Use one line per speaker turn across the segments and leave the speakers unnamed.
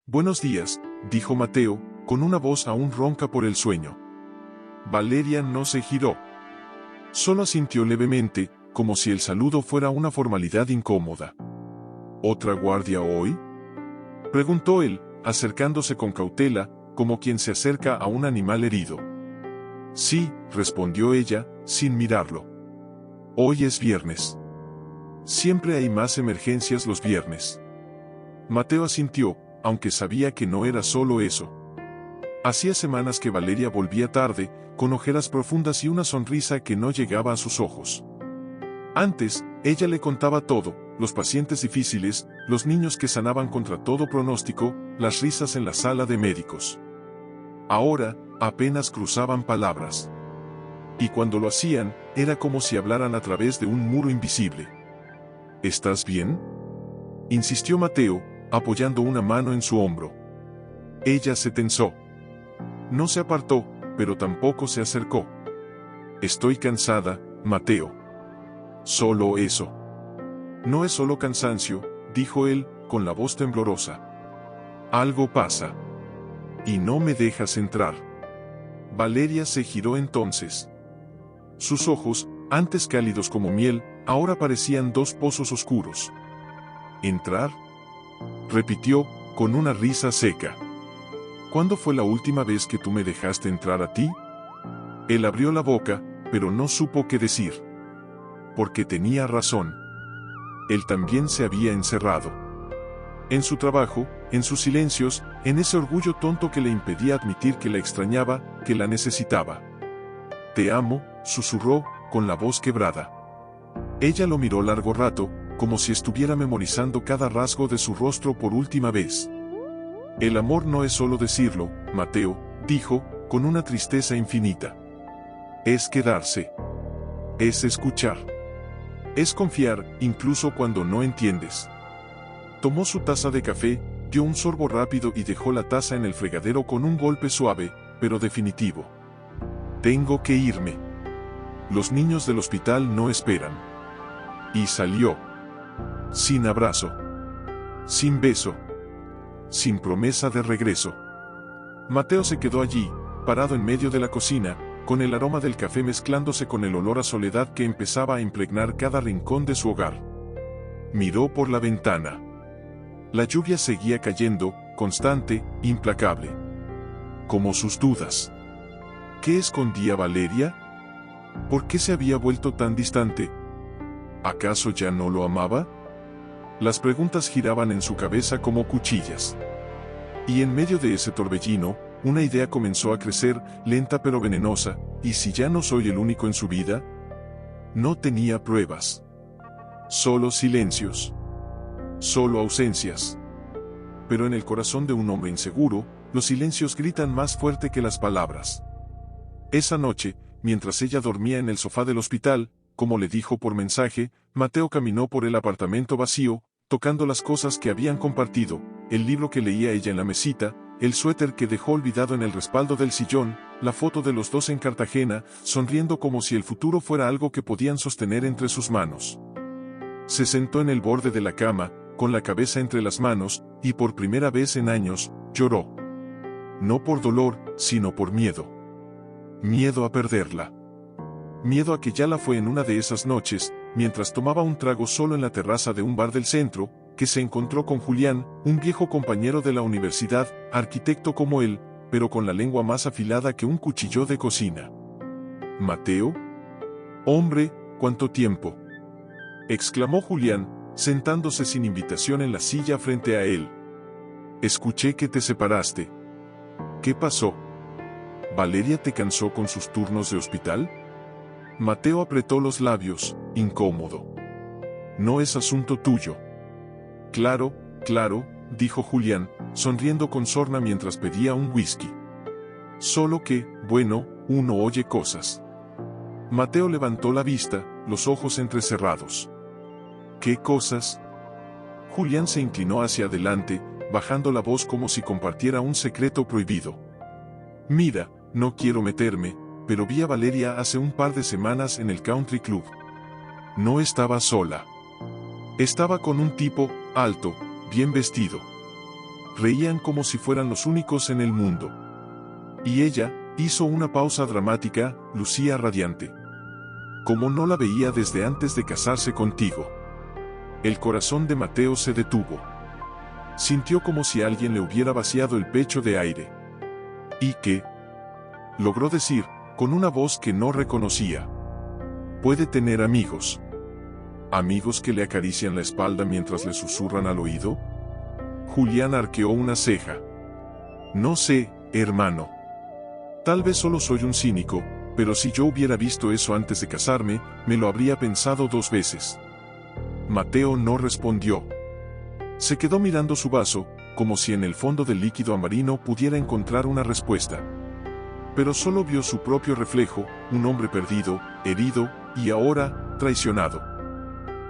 Buenos días, dijo Mateo, con una voz aún ronca por el sueño. Valeria no se giró. Solo asintió levemente, como si el saludo fuera una formalidad incómoda. ¿Otra guardia hoy?, preguntó él, acercándose con cautela, como quien se acerca a un animal herido. Sí, respondió ella, sin mirarlo. Hoy es viernes. Siempre hay más emergencias los viernes. Mateo asintió, aunque sabía que no era solo eso. Hacía semanas que Valeria volvía tarde, con ojeras profundas y una sonrisa que no llegaba a sus ojos. Antes, ella le contaba todo: los pacientes difíciles, los niños que sanaban contra todo pronóstico, las risas en la sala de médicos. Ahora, apenas cruzaban palabras. Y cuando lo hacían, era como si hablaran a través de un muro invisible. ¿Estás bien?, insistió Mateo, apoyando una mano en su hombro. Ella se tensó. No se apartó, pero tampoco se acercó. Estoy cansada, Mateo. Solo eso. No es solo cansancio, dijo él, con la voz temblorosa. Algo pasa. Y no me dejas entrar. Valeria se giró entonces. Sus ojos, antes cálidos como miel, ahora parecían dos pozos oscuros. ¿Entrar?, repitió, con una risa seca. ¿Cuándo fue la última vez que tú me dejaste entrar a ti? Él abrió la boca, pero no supo qué decir. Porque tenía razón. Él también se había encerrado. En su trabajo, en sus silencios, en ese orgullo tonto que le impedía admitir que la extrañaba, que la necesitaba. Te amo, susurró, con la voz quebrada. Ella lo miró largo rato, como si estuviera memorizando cada rasgo de su rostro por última vez. El amor no es solo decirlo, Mateo, dijo, con una tristeza infinita. Es quedarse. Es escuchar. Es confiar, incluso cuando no entiendes. Tomó su taza de café, dio un sorbo rápido y dejó la taza en el fregadero con un golpe suave, pero definitivo. Tengo que irme. Los niños del hospital no esperan. Y salió. Sin abrazo. Sin beso. Sin promesa de regreso. Mateo se quedó allí, parado en medio de la cocina, con el aroma del café mezclándose con el olor a soledad que empezaba a impregnar cada rincón de su hogar. Miró por la ventana. La lluvia seguía cayendo, constante, implacable. Como sus dudas. ¿Qué escondía Valeria? ¿Por qué se había vuelto tan distante? ¿Acaso ya no lo amaba? Las preguntas giraban en su cabeza como cuchillas. Y en medio de ese torbellino, una idea comenzó a crecer, lenta pero venenosa: ¿y si ya no soy el único en su vida? No tenía pruebas. Solo silencios. Solo ausencias. Pero en el corazón de un hombre inseguro, los silencios gritan más fuerte que las palabras. Esa noche, mientras ella dormía en el sofá del hospital, como le dijo por mensaje, Mateo caminó por el apartamento vacío, tocando las cosas que habían compartido: el libro que leía ella en la mesita, el suéter que dejó olvidado en el respaldo del sillón, la foto de los dos en Cartagena, sonriendo como si el futuro fuera algo que podían sostener entre sus manos. Se sentó en el borde de la cama, con la cabeza entre las manos, y por primera vez en años, lloró. No por dolor, sino por miedo. Miedo a perderla. Miedo a que ya la fue en una de esas noches, mientras tomaba un trago solo en la terraza de un bar del centro, que se encontró con Julián, un viejo compañero de la universidad, arquitecto como él, pero con la lengua más afilada que un cuchillo de cocina. ¿Mateo? Hombre, ¿cuánto tiempo?, exclamó Julián, sentándose sin invitación en la silla frente a él. Escuché que te separaste. ¿Qué pasó? ¿Valeria te cansó con sus turnos de hospital? Mateo apretó los labios, incómodo. No es asunto tuyo. Claro, claro, dijo Julián, sonriendo con sorna mientras pedía un whisky. Solo que, bueno, uno oye cosas. Mateo levantó la vista, los ojos entrecerrados. ¿Qué cosas? Julián se inclinó hacia adelante, bajando la voz como si compartiera un secreto prohibido. Mira, no quiero meterme, pero vi a Valeria hace un par de semanas en el country club. No estaba sola. Estaba con un tipo, alto, bien vestido. reían como si fueran los únicos en el mundo. Y ella hizo una pausa dramática, lucía radiante. Como no la veía desde antes de casarse contigo. El corazón de Mateo se detuvo. Sintió como si alguien le hubiera vaciado el pecho de aire. ¿Y qué? Logró decir, con una voz que no reconocía. Puede tener amigos. ¿Amigos que le acarician la espalda mientras le susurran al oído? Julián arqueó una ceja. No sé, hermano. Tal vez solo soy un cínico, pero si yo hubiera visto eso antes de casarme, me lo habría pensado 2 veces. Mateo no respondió. Se quedó mirando su vaso, como si en el fondo del líquido amarino pudiera encontrar una respuesta. Pero solo vio su propio reflejo, un hombre perdido, herido, y ahora, traicionado.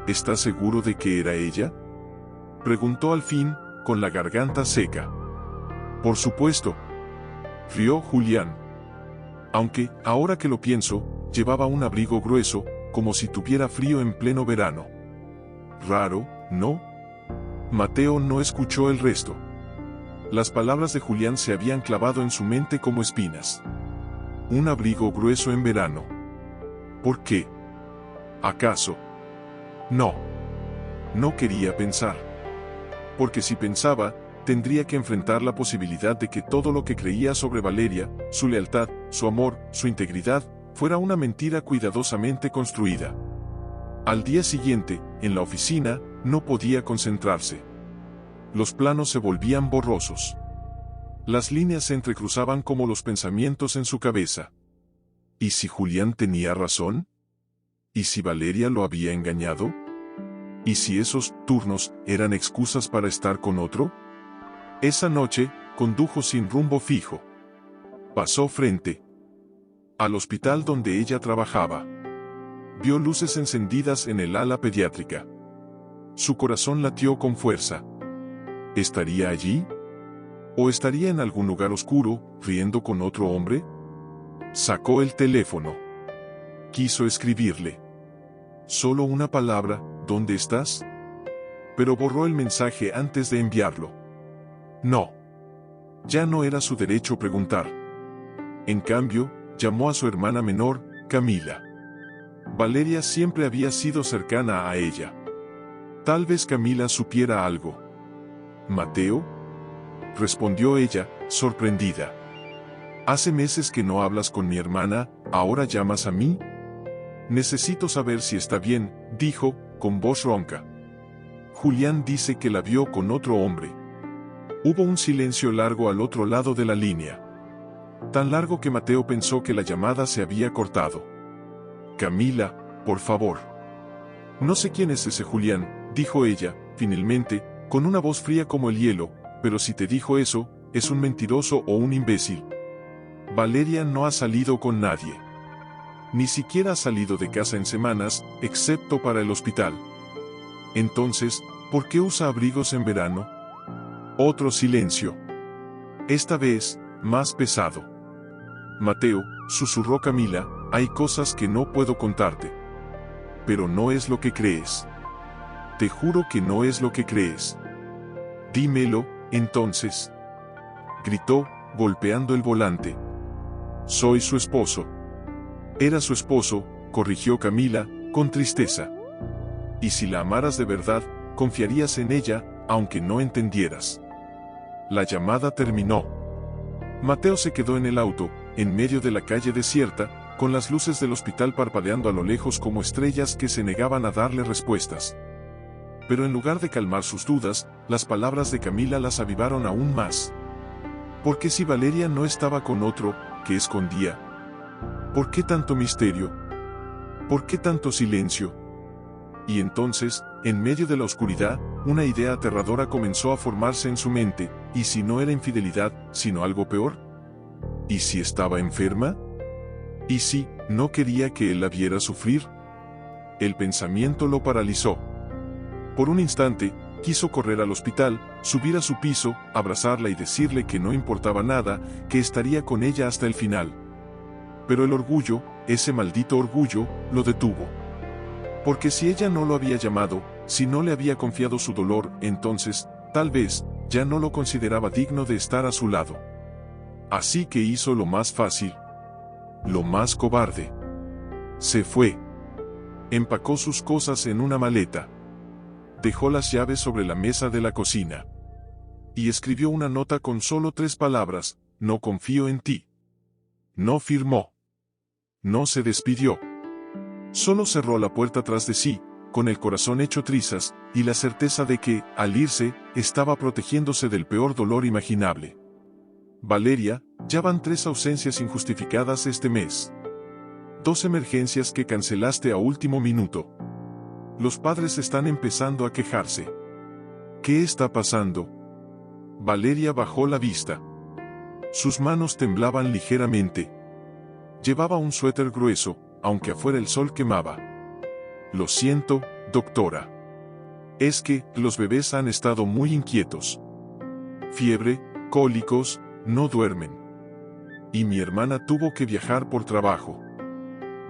¿Estás seguro de que era ella? Preguntó al fin, con la garganta seca. Por supuesto. Rió Julián. Aunque, ahora que lo pienso, llevaba un abrigo grueso, como si tuviera frío en pleno verano. Raro, ¿no? Mateo no escuchó el resto. Las palabras de Julián se habían clavado en su mente como espinas. Un abrigo grueso en verano. ¿Por qué? ¿Acaso? No. No quería pensar. Porque si pensaba, tendría que enfrentar la posibilidad de que todo lo que creía sobre Valeria, su lealtad, su amor, su integridad, fuera una mentira cuidadosamente construida. Al día siguiente, en la oficina, no podía concentrarse. Los planos se volvían borrosos. Las líneas se entrecruzaban como los pensamientos en su cabeza. ¿Y si Julián tenía razón? ¿Y si Valeria lo había engañado? ¿Y si esos turnos eran excusas para estar con otro? Esa noche, condujo sin rumbo fijo. Pasó frente al hospital donde ella trabajaba. Vio luces encendidas en el ala pediátrica. Su corazón latió con fuerza. ¿Estaría allí? ¿O estaría en algún lugar oscuro, riendo con otro hombre? Sacó el teléfono. Quiso escribirle. Solo una palabra, ¿dónde estás? Pero borró el mensaje antes de enviarlo. No. Ya no era su derecho preguntar. En cambio, llamó a su hermana menor, Camila. Valeria siempre había sido cercana a ella. Tal vez Camila supiera algo. ¿Mateo? Respondió ella, sorprendida. Hace meses que no hablas con mi hermana, ¿ahora llamas a mí? Necesito saber si está bien, dijo, con voz ronca. Julián dice que la vio con otro hombre. Hubo un silencio largo al otro lado de la línea. Tan largo que Mateo pensó que la llamada se había cortado. Camila, por favor. No sé quién es ese Julián, dijo ella, finalmente, con una voz fría como el hielo, pero si te dijo eso, es un mentiroso o un imbécil. Valeria no ha salido con nadie. Ni siquiera ha salido de casa en semanas, excepto para el hospital. Entonces, ¿por qué usa abrigos en verano? Otro silencio. Esta vez, más pesado. Mateo, susurró Camila, hay cosas que no puedo contarte. Pero no es lo que crees. Te juro que no es lo que crees. Dímelo, entonces. Gritó, golpeando el volante. Soy su esposo. Era su esposo, corrigió Camila, con tristeza. Y si la amaras de verdad, confiarías en ella, aunque no entendieras. La llamada terminó. Mateo se quedó en el auto, en medio de la calle desierta, con las luces del hospital parpadeando a lo lejos como estrellas que se negaban a darle respuestas. Pero en lugar de calmar sus dudas, las palabras de Camila las avivaron aún más. ¿Por qué si Valeria no estaba con otro, que escondía? ¿Por qué tanto misterio? ¿Por qué tanto silencio? Y entonces, en medio de la oscuridad, una idea aterradora comenzó a formarse en su mente, ¿y si no era infidelidad, sino algo peor? ¿Y si estaba enferma? ¿Y si no quería que él la viera sufrir? El pensamiento lo paralizó. Por un instante, quiso correr al hospital, subir a su piso, abrazarla y decirle que no importaba nada, que estaría con ella hasta el final. Pero el orgullo, ese maldito orgullo, lo detuvo. Porque si ella no lo había llamado, si no le había confiado su dolor, entonces, tal vez, ya no lo consideraba digno de estar a su lado. Así que hizo lo más fácil, lo más cobarde. Se fue. Empacó sus cosas en una maleta. Dejó las llaves sobre la mesa de la cocina. Y escribió una nota con solo 3 palabras: no confío en ti. No firmó. No se despidió. Solo cerró la puerta tras de sí, con el corazón hecho trizas, y la certeza de que, al irse, estaba protegiéndose del peor dolor imaginable. Valeria, ya van 3 ausencias injustificadas este mes. 2 emergencias que cancelaste a último minuto. Los padres están empezando a quejarse. ¿Qué está pasando? Valeria bajó la vista. Sus manos temblaban ligeramente. Llevaba un suéter grueso, aunque afuera el sol quemaba. Lo siento, doctora. Es que los bebés han estado muy inquietos. Fiebre, cólicos, no duermen. Y mi hermana tuvo que viajar por trabajo.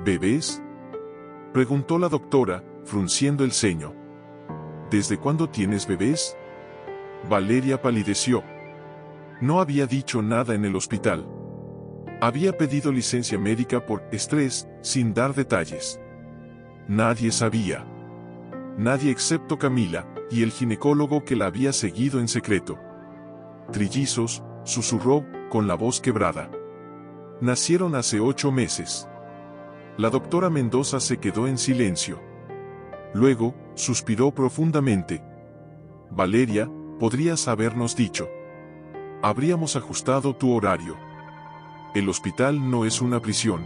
¿Bebés?, preguntó la doctora, frunciendo el ceño. ¿Desde cuándo tienes bebés? Valeria palideció. No había dicho nada en el hospital. Había pedido licencia médica por estrés, sin dar detalles. Nadie sabía. Nadie excepto Camila, y el ginecólogo que la había seguido en secreto. Trillizos, susurró, con la voz quebrada. Nacieron hace 8 meses. La doctora Mendoza se quedó en silencio. Luego, suspiró profundamente. Valeria, podrías habernos dicho. Habríamos ajustado tu horario. El hospital no es una prisión.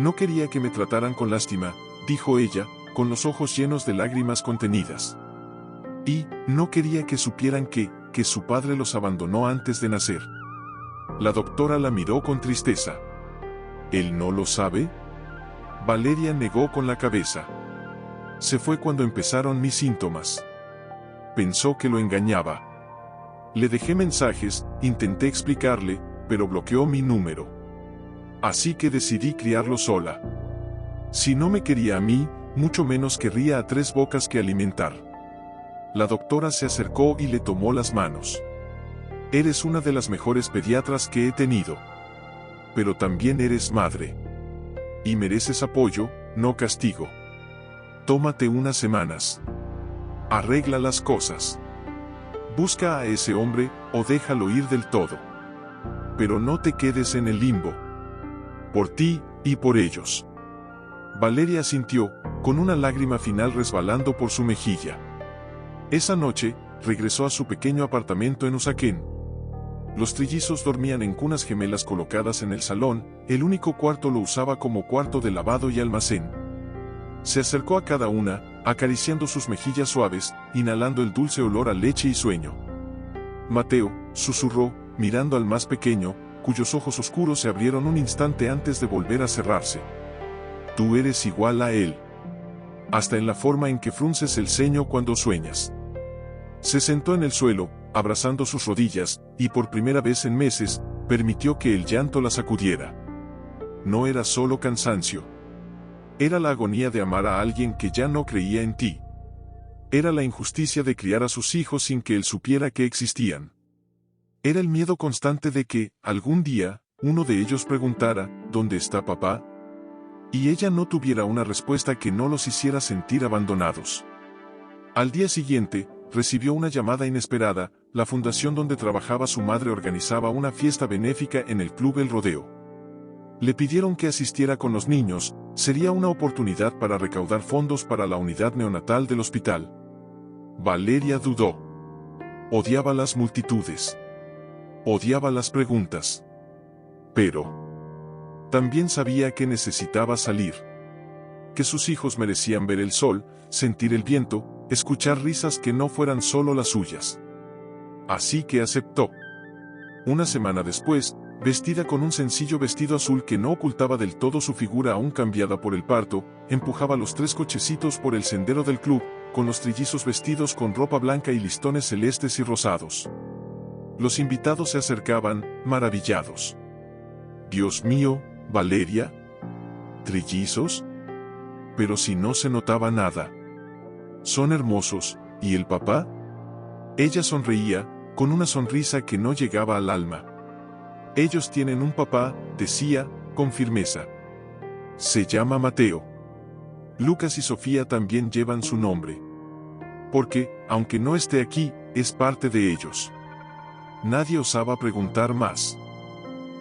No quería que me trataran con lástima, dijo ella, con los ojos llenos de lágrimas contenidas. Y, no quería que supieran que su padre los abandonó antes de nacer. La doctora la miró con tristeza. ¿Él no lo sabe? Valeria negó con la cabeza. Se fue cuando empezaron mis síntomas. Pensó que lo engañaba. Le dejé mensajes, intenté explicarle, pero bloqueó mi número. Así que decidí criarlo sola. Si no me quería a mí, mucho menos querría a 3 bocas que alimentar. La doctora se acercó y le tomó las manos. Eres una de las mejores pediatras que he tenido. Pero también eres madre. Y mereces apoyo, no castigo. Tómate unas semanas. Arregla las cosas. Busca a ese hombre, o déjalo ir del todo. Pero no te quedes en el limbo. Por ti, y por ellos. Valeria asintió, con una lágrima final resbalando por su mejilla. Esa noche, regresó a su pequeño apartamento en Usaquén. Los trillizos dormían en cunas gemelas colocadas en el salón, el único cuarto lo usaba como cuarto de lavado y almacén. Se acercó a cada una, acariciando sus mejillas suaves, inhalando el dulce olor a leche y sueño. Mateo, susurró, mirando al más pequeño, cuyos ojos oscuros se abrieron un instante antes de volver a cerrarse. Tú eres igual a él. Hasta en la forma en que frunces el ceño cuando sueñas. Se sentó en el suelo, abrazando sus rodillas, y por primera vez en meses, permitió que el llanto la sacudiera. No era solo cansancio. Era la agonía de amar a alguien que ya no creía en ti. Era la injusticia de criar a sus hijos sin que él supiera que existían. Era el miedo constante de que, algún día, uno de ellos preguntara, ¿dónde está papá?, y ella no tuviera una respuesta que no los hiciera sentir abandonados. Al día siguiente, recibió una llamada inesperada. La fundación donde trabajaba su madre organizaba una fiesta benéfica en el Club El Rodeo. Le pidieron que asistiera con los niños. Sería una oportunidad para recaudar fondos para la unidad neonatal del hospital. Valeria dudó. Odiaba las multitudes. Odiaba las preguntas. Pero también sabía que necesitaba salir. Que sus hijos merecían ver el sol, sentir el viento, escuchar risas que no fueran solo las suyas. Así que aceptó. Una semana después, vestida con un sencillo vestido azul que no ocultaba del todo su figura aún cambiada por el parto, empujaba los 3 cochecitos por el sendero del club, con los trillizos vestidos con ropa blanca y listones celestes y rosados. Los invitados se acercaban, maravillados. Dios mío, Valeria. ¿Trillizos? Pero si no se notaba nada. Son hermosos, ¿y el papá? Ella sonreía, con una sonrisa que no llegaba al alma. Ellos tienen un papá, decía, con firmeza. Se llama Mateo. Lucas y Sofía también llevan su nombre. Porque, aunque no esté aquí, es parte de ellos. Nadie osaba preguntar más.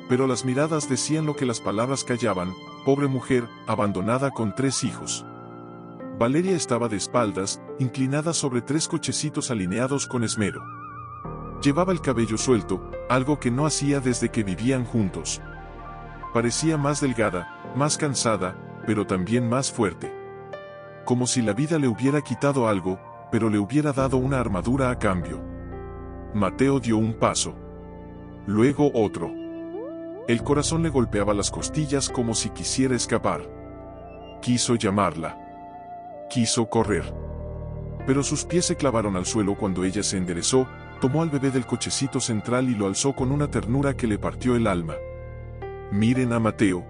Pero las miradas decían lo que las palabras callaban: pobre mujer, abandonada con 3 hijos. Valeria estaba de espaldas, inclinada sobre 3 cochecitos alineados con esmero. Llevaba el cabello suelto, algo que no hacía desde que vivían juntos. Parecía más delgada, más cansada, pero también más fuerte. Como si la vida le hubiera quitado algo, pero le hubiera dado una armadura a cambio. Mateo dio un paso. Luego otro. El corazón le golpeaba las costillas como si quisiera escapar. Quiso llamarla. Quiso correr. Pero sus pies se clavaron al suelo cuando ella se enderezó, tomó al bebé del cochecito central y lo alzó con una ternura que le partió el alma. «Miren a Mateo»,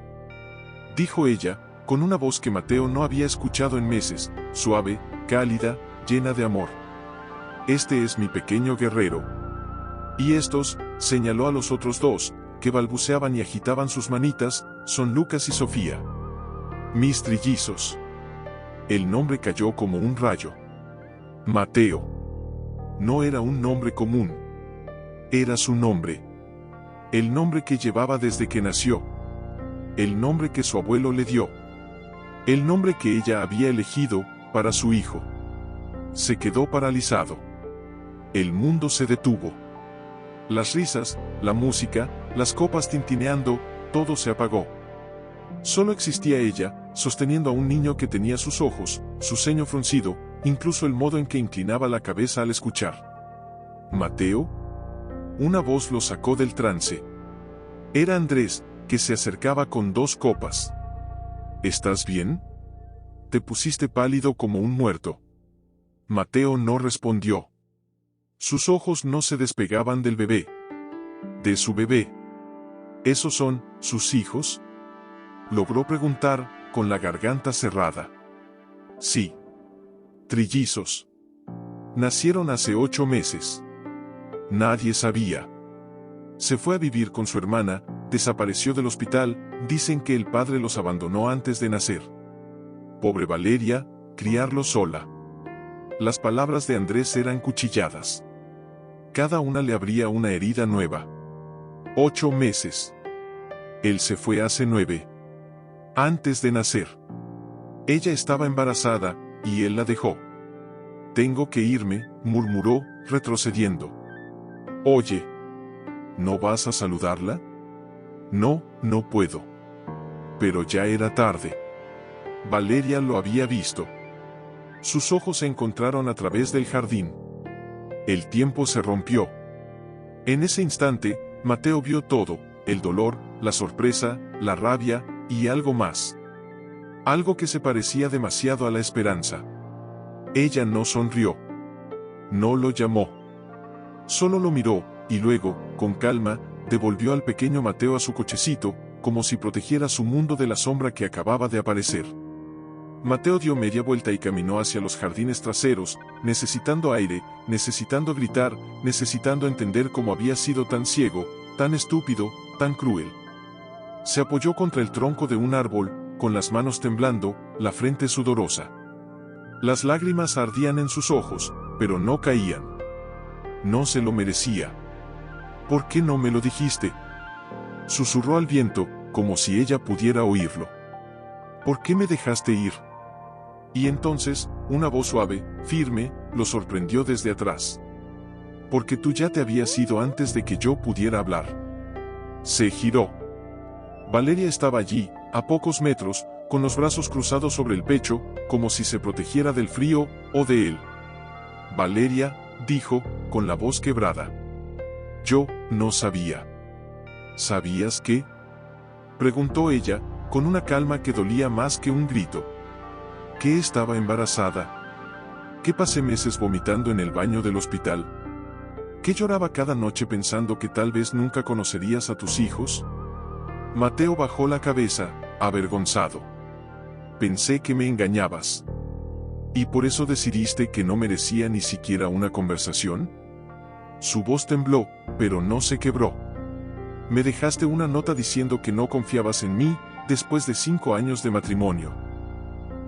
dijo ella, con una voz que Mateo no había escuchado en meses, suave, cálida, llena de amor. «Este es mi pequeño guerrero. Y estos», señaló a los otros 2, que balbuceaban y agitaban sus manitas, «son Lucas y Sofía. Mis trillizos». El nombre cayó como un rayo. Mateo. No era un nombre común. Era su nombre. El nombre que llevaba desde que nació. El nombre que su abuelo le dio. El nombre que ella había elegido para su hijo. Se quedó paralizado. El mundo se detuvo. Las risas, la música, las copas tintineando, todo se apagó. Solo existía ella, sosteniendo a un niño que tenía sus ojos, su ceño fruncido, incluso el modo en que inclinaba la cabeza al escuchar. «¿Mateo?». Una voz lo sacó del trance. Era Andrés, que se acercaba con 2 copas. «¿Estás bien? Te pusiste pálido como un muerto». Mateo no respondió. Sus ojos no se despegaban del bebé. De su bebé. ¿Esos son sus hijos?, logró preguntar, con la garganta cerrada. Sí. Trillizos. Nacieron hace 8 meses. Nadie sabía. Se fue a vivir con su hermana, desapareció del hospital, dicen que el padre los abandonó antes de nacer. Pobre Valeria, criarlos sola. Las palabras de Andrés eran cuchilladas. Cada una le abría una herida nueva. 8 meses. Él se fue hace 9. Antes de nacer. Ella estaba embarazada, y él la dejó. «Tengo que irme», murmuró, retrocediendo. «Oye, ¿no vas a saludarla?». «No, no puedo». Pero ya era tarde. Valeria lo había visto. Sus ojos se encontraron a través del jardín. El tiempo se rompió. En ese instante, Mateo vio todo: el dolor, la sorpresa, la rabia, y algo más. Algo que se parecía demasiado a la esperanza. Ella no sonrió. No lo llamó. Solo lo miró, y luego, con calma, devolvió al pequeño Mateo a su cochecito, como si protegiera su mundo de la sombra que acababa de aparecer. Mateo dio media vuelta y caminó hacia los jardines traseros, necesitando aire, necesitando gritar, necesitando entender cómo había sido tan ciego, tan estúpido, tan cruel. Se apoyó contra el tronco de un árbol, con las manos temblando, la frente sudorosa. Las lágrimas ardían en sus ojos, pero no caían. No se lo merecía. «¿Por qué no me lo dijiste?», susurró al viento, como si ella pudiera oírlo. «¿Por qué me dejaste ir?». Y entonces, una voz suave, firme, lo sorprendió desde atrás. «Porque tú ya te habías ido antes de que yo pudiera hablar». Se giró. Valeria estaba allí, a pocos metros, con los brazos cruzados sobre el pecho, como si se protegiera del frío, o de él. «Valeria», dijo, con la voz quebrada. «Yo no sabía». «¿Sabías qué?», preguntó ella, con una calma que dolía más que un grito. «¿Que estaba embarazada? ¿Que pasé meses vomitando en el baño del hospital? ¿Que lloraba cada noche pensando que tal vez nunca conocerías a tus hijos?». Mateo bajó la cabeza, avergonzado. «Pensé que me engañabas. ¿Y por eso decidiste que no merecía ni siquiera una conversación?». Su voz tembló, pero no se quebró. Me dejaste una nota diciendo que no confiabas en mí, después de 5 años de matrimonio.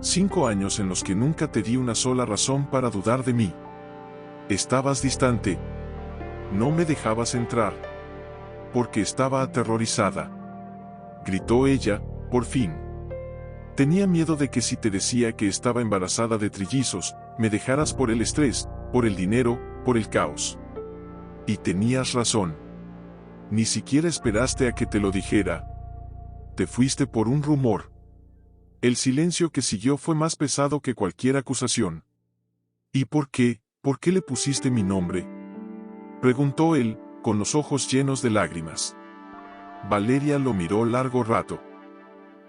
5 años en los que nunca te di una sola razón para dudar de mí. Estabas distante. No me dejabas entrar. Porque estaba aterrorizada. Gritó ella, por fin. Tenía miedo de que si te decía que estaba embarazada de trillizos, me dejaras por el estrés, por el dinero, por el caos. Y tenías razón. Ni siquiera esperaste a que te lo dijera. Te fuiste por un rumor. El silencio que siguió fue más pesado que cualquier acusación. ¿Y por qué? ¿Por qué le pusiste mi nombre?, preguntó él, con los ojos llenos de lágrimas. Valeria lo miró largo rato.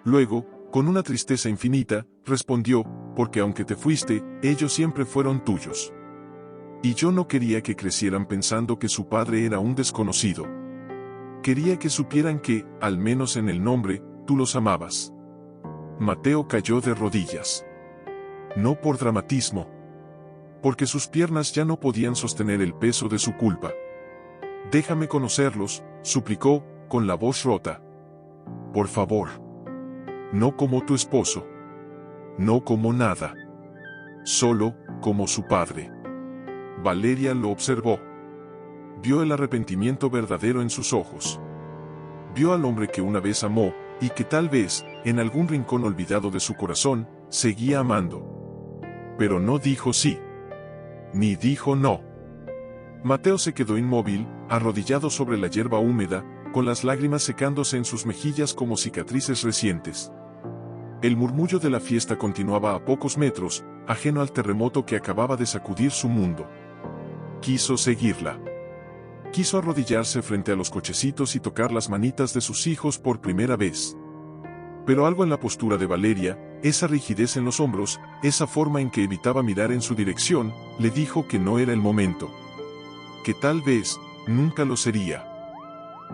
Luego, con una tristeza infinita, respondió, porque aunque te fuiste, ellos siempre fueron tuyos. Y yo no quería que crecieran pensando que su padre era un desconocido. Quería que supieran que, al menos en el nombre, tú los amabas. Mateo cayó de rodillas. No por dramatismo. Porque sus piernas ya no podían sostener el peso de su culpa. Déjame conocerlos, suplicó, con la voz rota. Por favor. No como tu esposo. No como nada. Solo, como su padre. Valeria lo observó. Vio el arrepentimiento verdadero en sus ojos. Vio al hombre que una vez amó, y que tal vez, en algún rincón olvidado de su corazón, seguía amando. Pero no dijo sí. Ni dijo no. Mateo se quedó inmóvil, arrodillado sobre la hierba húmeda, con las lágrimas secándose en sus mejillas como cicatrices recientes. El murmullo de la fiesta continuaba a pocos metros, ajeno al terremoto que acababa de sacudir su mundo. Quiso seguirla. Quiso arrodillarse frente a los cochecitos y tocar las manitas de sus hijos por primera vez. Pero algo en la postura de Valeria, esa rigidez en los hombros, esa forma en que evitaba mirar en su dirección, le dijo que no era el momento. Que tal vez, nunca lo sería.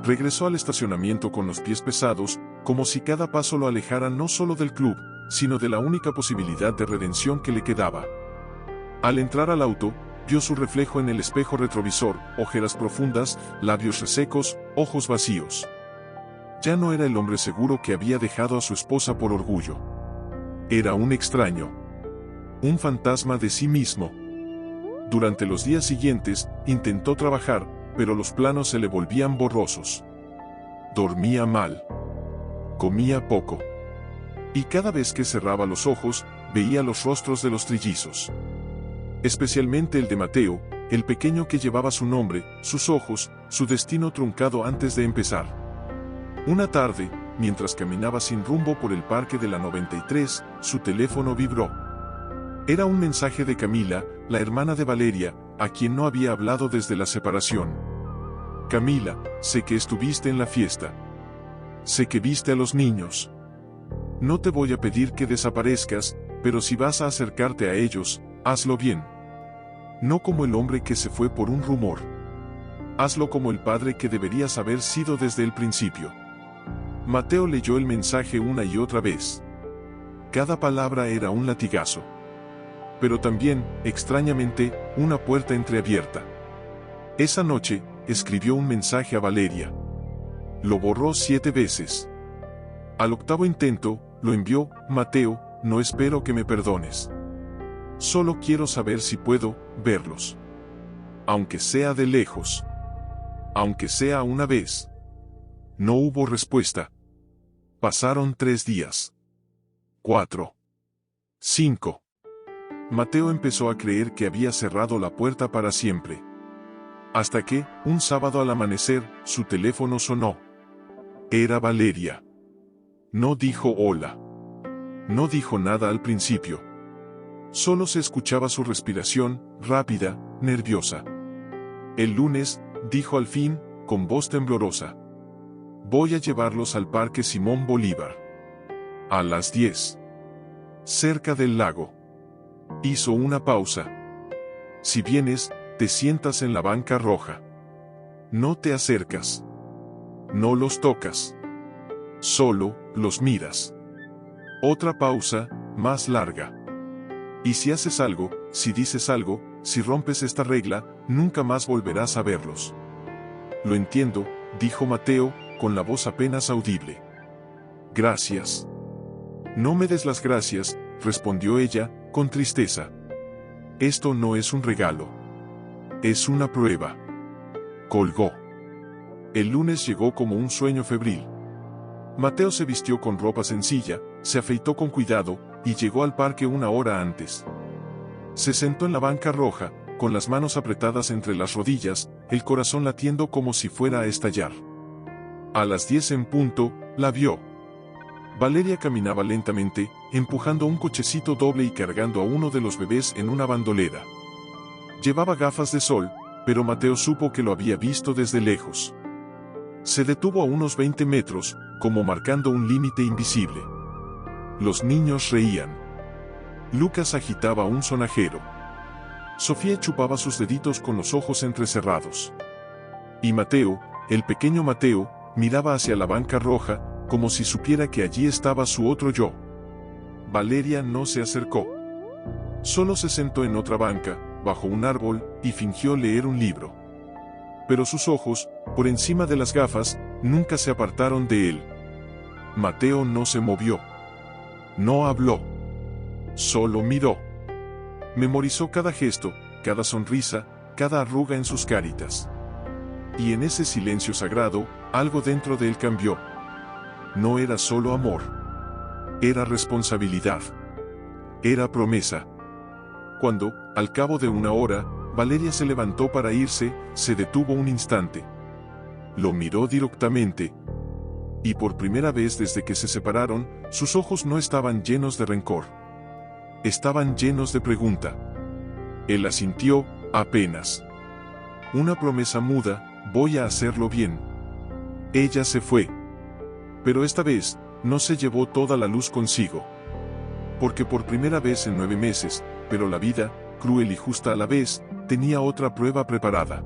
Regresó al estacionamiento con los pies pesados, como si cada paso lo alejara no solo del club, sino de la única posibilidad de redención que le quedaba. Al entrar al auto, vio su reflejo en el espejo retrovisor, ojeras profundas, labios resecos, ojos vacíos. Ya no era el hombre seguro que había dejado a su esposa por orgullo. Era un extraño. Un fantasma de sí mismo. Durante los días siguientes, intentó trabajar, pero los planos se le volvían borrosos. Dormía mal. Comía poco. Y cada vez que cerraba los ojos, veía los rostros de los trillizos. Especialmente el de Mateo, el pequeño que llevaba su nombre, sus ojos, su destino truncado antes de empezar. Una tarde, mientras caminaba sin rumbo por el parque de la 93, su teléfono vibró. Era un mensaje de Camila, la hermana de Valeria, a quien no había hablado desde la separación. Camila, sé que estuviste en la fiesta. Sé que viste a los niños. No te voy a pedir que desaparezcas, pero si vas a acercarte a ellos, hazlo bien. No como el hombre que se fue por un rumor. Hazlo como el padre que deberías haber sido desde el principio. Mateo leyó el mensaje una y otra vez. Cada palabra era un latigazo. Pero también, extrañamente, una puerta entreabierta. Esa noche, escribió un mensaje a Valeria. Lo borró 7 veces. Al 8º intento, lo envió: Mateo, no espero que me perdones. Solo quiero saber si puedo verlos. Aunque sea de lejos. Aunque sea una vez. No hubo respuesta. Pasaron 3 días. 4. 5. Mateo empezó a creer que había cerrado la puerta para siempre. Hasta que, un sábado al amanecer, su teléfono sonó. Era Valeria. No dijo hola. No dijo nada al principio. Solo se escuchaba su respiración, rápida, nerviosa. El lunes, dijo al fin, con voz temblorosa. Voy a llevarlos al Parque Simón Bolívar. A las 10. Cerca del lago. Hizo una pausa. Si vienes, te sientas en la banca roja. No te acercas. No los tocas. Solo, los miras. Otra pausa, más larga. Y si haces algo, si dices algo, si rompes esta regla, nunca más volverás a verlos. Lo entiendo, dijo Mateo, con la voz apenas audible. Gracias. No me des las gracias, respondió ella, con tristeza. Esto no es un regalo. Es una prueba. Colgó. El lunes llegó como un sueño febril. Mateo se vistió con ropa sencilla, se afeitó con cuidado, y llegó al parque una hora antes. Se sentó en la banca roja, con las manos apretadas entre las rodillas, el corazón latiendo como si fuera a estallar. A las 10 en punto, la vio. Valeria caminaba lentamente, empujando un cochecito doble y cargando a uno de los bebés en una bandolera. Llevaba gafas de sol, pero Mateo supo que lo había visto desde lejos. Se detuvo a unos 20 metros, como marcando un límite invisible. Los niños reían. Lucas agitaba un sonajero. Sofía chupaba sus deditos con los ojos entrecerrados. Y Mateo, el pequeño Mateo, miraba hacia la banca roja, como si supiera que allí estaba su otro yo. Valeria no se acercó. Solo se sentó en otra banca, bajo un árbol, y fingió leer un libro. Pero sus ojos, por encima de las gafas, nunca se apartaron de él. Mateo no se movió. No habló. Solo miró. Memorizó cada gesto, cada sonrisa, cada arruga en sus caritas. Y en ese silencio sagrado, algo dentro de él cambió. No era solo amor. Era responsabilidad. Era promesa. Cuando, al cabo de una hora, Valeria se levantó para irse, se detuvo un instante. Lo miró directamente. Y por primera vez desde que se separaron, sus ojos no estaban llenos de rencor. Estaban llenos de pregunta. Él asintió, apenas. Una promesa muda, voy a hacerlo bien. Ella se fue. Pero esta vez, no se llevó toda la luz consigo. Porque por primera vez en 9 meses, pero la vida, cruel y justa a la vez, tenía otra prueba preparada.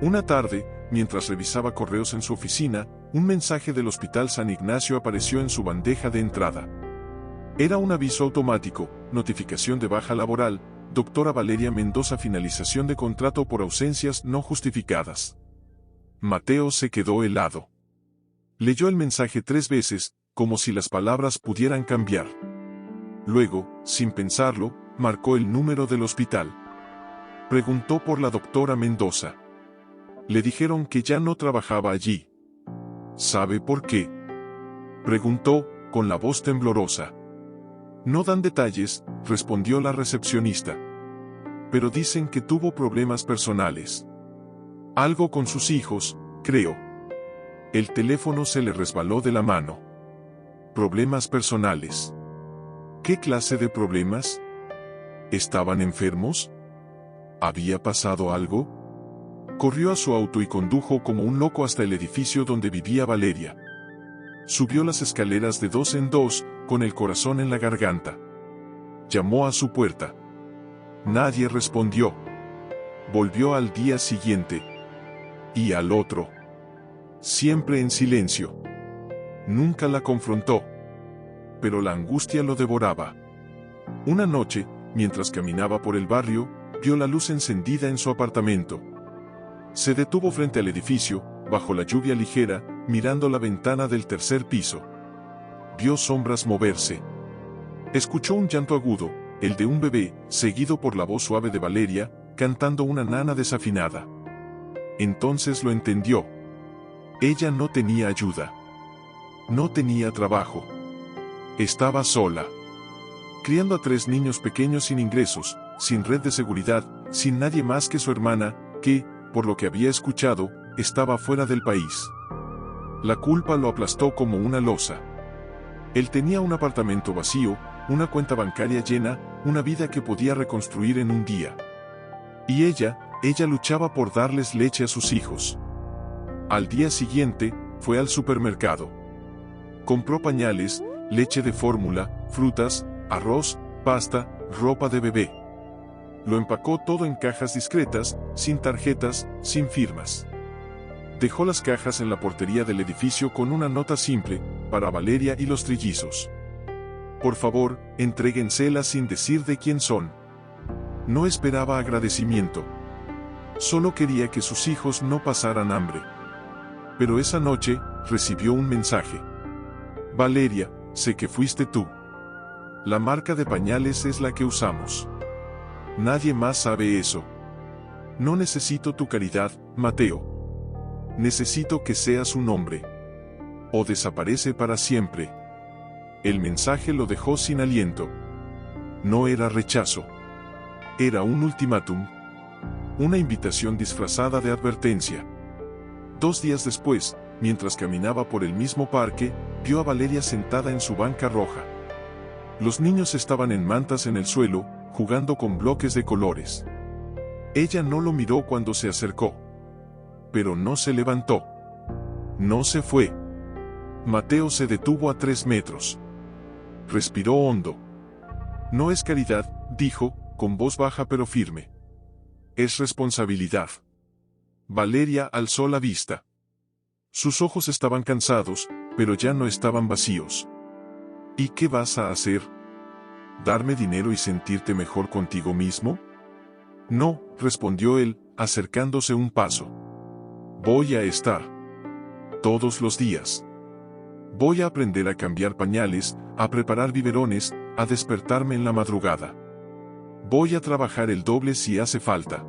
Una tarde, mientras revisaba correos en su oficina, un mensaje del Hospital San Ignacio apareció en su bandeja de entrada. Era un aviso automático, notificación de baja laboral, doctora Valeria Mendoza, finalización de contrato por ausencias no justificadas. Mateo se quedó helado. Leyó el mensaje 3 veces, como si las palabras pudieran cambiar. Luego, sin pensarlo, marcó el número del hospital. Preguntó por la doctora Mendoza. Le dijeron que ya no trabajaba allí. ¿Sabe por qué? Preguntó, con la voz temblorosa. No dan detalles, respondió la recepcionista. Pero dicen que tuvo problemas personales. Algo con sus hijos, creo. El teléfono se le resbaló de la mano. Problemas personales. ¿Qué clase de problemas? ¿Estaban enfermos? ¿Había pasado algo? Corrió a su auto y condujo como un loco hasta el edificio donde vivía Valeria. Subió las escaleras de 2 en 2, con el corazón en la garganta. Llamó a su puerta. Nadie respondió. Volvió al día siguiente. Y al otro. Siempre en silencio. Nunca la confrontó. Pero la angustia lo devoraba. Una noche, mientras caminaba por el barrio, vio la luz encendida en su apartamento. Se detuvo frente al edificio, bajo la lluvia ligera, mirando la ventana del 3er piso. Vio sombras moverse. Escuchó un llanto agudo, el de un bebé, seguido por la voz suave de Valeria, cantando una nana desafinada. Entonces lo entendió. Ella no tenía ayuda. No tenía trabajo. Estaba sola. Criando a 3 niños pequeños sin ingresos, sin red de seguridad, sin nadie más que su hermana, que, por lo que había escuchado, estaba fuera del país. La culpa lo aplastó como una losa. Él tenía un apartamento vacío, una cuenta bancaria llena, una vida que podía reconstruir en un día. Y ella luchaba por darles leche a sus hijos. Al día siguiente, fue al supermercado. Compró pañales, leche de fórmula, frutas, arroz, pasta, ropa de bebé. Lo empacó todo en cajas discretas, sin tarjetas, sin firmas. Dejó las cajas en la portería del edificio con una nota simple, para Valeria y los trillizos. Por favor, entréguenselas sin decir de quién son. No esperaba agradecimiento. Solo quería que sus hijos no pasaran hambre. Pero esa noche, recibió un mensaje. Valeria, sé que fuiste tú. La marca de pañales es la que usamos. Nadie más sabe eso. No necesito tu caridad, Mateo. Necesito que seas un hombre. O desaparece para siempre. El mensaje lo dejó sin aliento. No era rechazo. Era un ultimátum. Una invitación disfrazada de advertencia. 2 días después, mientras caminaba por el mismo parque, vio a Valeria sentada en su banca roja. Los niños estaban en mantas en el suelo, jugando con bloques de colores. Ella no lo miró cuando se acercó. Pero no se levantó. No se fue. Mateo se detuvo a 3 metros. Respiró hondo. No es caridad, dijo, con voz baja pero firme. Es responsabilidad. Valeria alzó la vista. Sus ojos estaban cansados, pero ya no estaban vacíos. ¿Y qué vas a hacer? ¿Darme dinero y sentirte mejor contigo mismo? No, respondió él, acercándose un paso. Voy a estar. Todos los días. Voy a aprender a cambiar pañales, a preparar biberones, a despertarme en la madrugada. Voy a trabajar el doble si hace falta.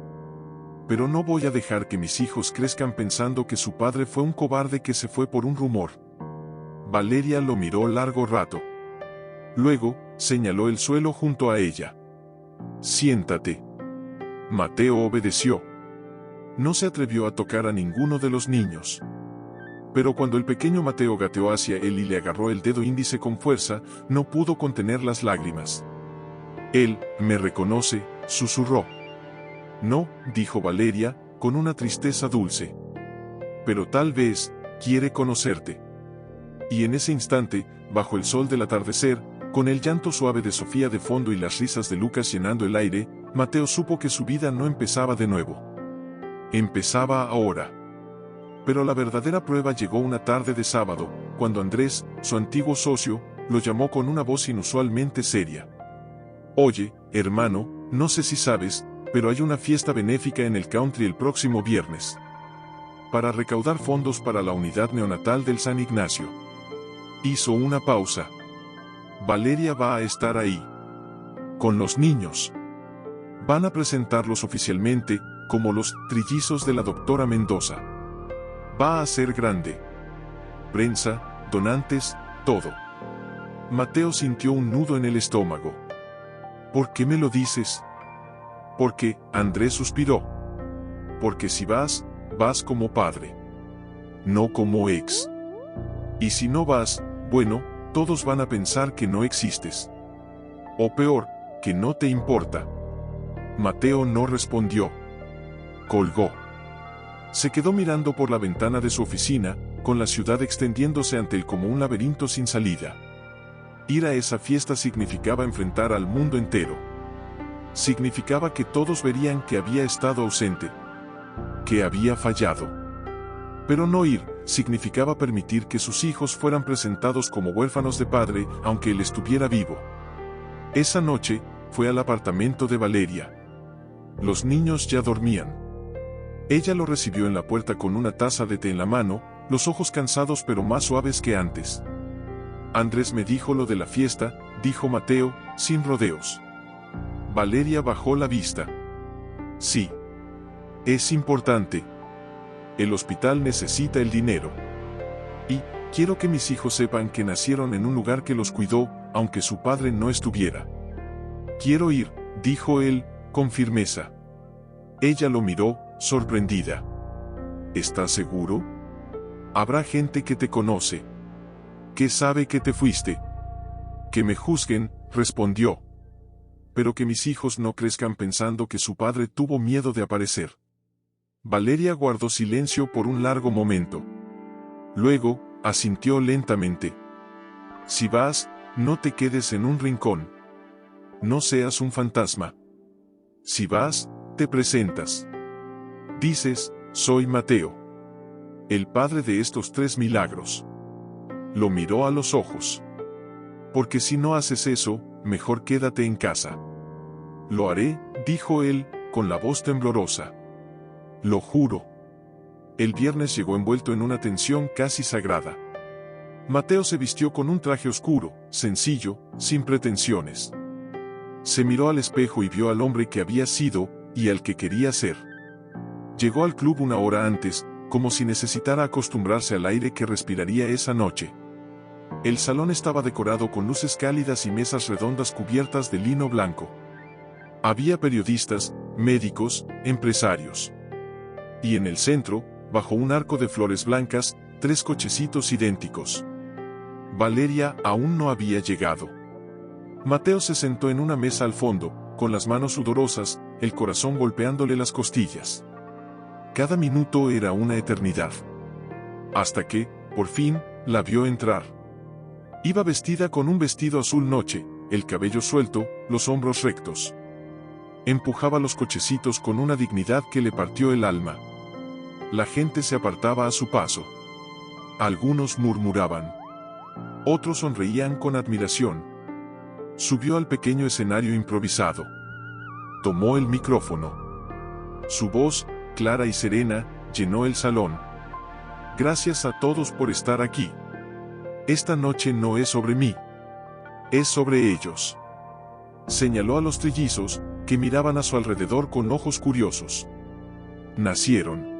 Pero no voy a dejar que mis hijos crezcan pensando que su padre fue un cobarde que se fue por un rumor. Valeria lo miró largo rato. Luego, señaló el suelo junto a ella. Siéntate. Mateo obedeció. No se atrevió a tocar a ninguno de los niños. Pero cuando el pequeño Mateo gateó hacia él y le agarró el dedo índice con fuerza, no pudo contener las lágrimas. Él, me reconoce, susurró. No, dijo Valeria, con una tristeza dulce. Pero tal vez, quiere conocerte. Y en ese instante, bajo el sol del atardecer, con el llanto suave de Sofía de fondo y las risas de Lucas llenando el aire, Mateo supo que su vida no empezaba de nuevo. Empezaba ahora. Pero la verdadera prueba llegó una tarde de sábado, cuando Andrés, su antiguo socio, lo llamó con una voz inusualmente seria. Oye, hermano, no sé si sabes, pero hay una fiesta benéfica en el country el próximo viernes. Para recaudar fondos para la unidad neonatal del San Ignacio. Hizo una pausa. Valeria va a estar ahí. Con los niños. Van a presentarlos oficialmente, como los trillizos de la doctora Mendoza. Va a ser grande. Prensa, donantes, todo. Mateo sintió un nudo en el estómago. ¿Por qué me lo dices? Porque, Andrés suspiró. Porque si vas, vas como padre. No como ex. Y si no vas, bueno, todos van a pensar que no existes. O peor, que no te importa. Mateo no respondió. Colgó. Se quedó mirando por la ventana de su oficina, con la ciudad extendiéndose ante él como un laberinto sin salida. Ir a esa fiesta significaba enfrentar al mundo entero. Significaba que todos verían que había estado ausente. Que había fallado. Pero no ir, significaba permitir que sus hijos fueran presentados como huérfanos de padre, aunque él estuviera vivo. Esa noche, fue al apartamento de Valeria. Los niños ya dormían. Ella lo recibió en la puerta con una taza de té en la mano, los ojos cansados pero más suaves que antes. Andrés me dijo lo de la fiesta, dijo Mateo, sin rodeos. Valeria bajó la vista. Sí. Es importante. El hospital necesita el dinero. Y, quiero que mis hijos sepan que nacieron en un lugar que los cuidó, aunque su padre no estuviera. Quiero ir, dijo él, con firmeza. Ella lo miró, sorprendida. ¿Estás seguro? Habrá gente que te conoce. Que sabe que te fuiste. Que me juzguen, respondió. Pero que mis hijos no crezcan pensando que su padre tuvo miedo de aparecer. Valeria guardó silencio por un largo momento. Luego, asintió lentamente. Si vas, no te quedes en un rincón. No seas un fantasma. Si vas, te presentas. Dices, soy Mateo. El padre de estos 3 milagros. Lo miró a los ojos. Porque si no haces eso, mejor quédate en casa. Lo haré, dijo él, con la voz temblorosa. Lo juro. El viernes llegó envuelto en una tensión casi sagrada. Mateo se vistió con un traje oscuro, sencillo, sin pretensiones. Se miró al espejo y vio al hombre que había sido, y al que quería ser. Llegó al club una hora antes, como si necesitara acostumbrarse al aire que respiraría esa noche. El salón estaba decorado con luces cálidas y mesas redondas cubiertas de lino blanco. Había periodistas, médicos, empresarios. Y en el centro, bajo un arco de flores blancas, 3 cochecitos idénticos. Valeria aún no había llegado. Mateo se sentó en una mesa al fondo, con las manos sudorosas, el corazón golpeándole las costillas. Cada minuto era una eternidad. Hasta que, por fin, la vio entrar. Iba vestida con un vestido azul noche, el cabello suelto, los hombros rectos. Empujaba los cochecitos con una dignidad que le partió el alma. La gente se apartaba a su paso. Algunos murmuraban. Otros sonreían con admiración. Subió al pequeño escenario improvisado. Tomó el micrófono. Su voz, clara y serena, llenó el salón. Gracias a todos por estar aquí. Esta noche no es sobre mí. Es sobre ellos. Señaló a los trillizos, que miraban a su alrededor con ojos curiosos. Nacieron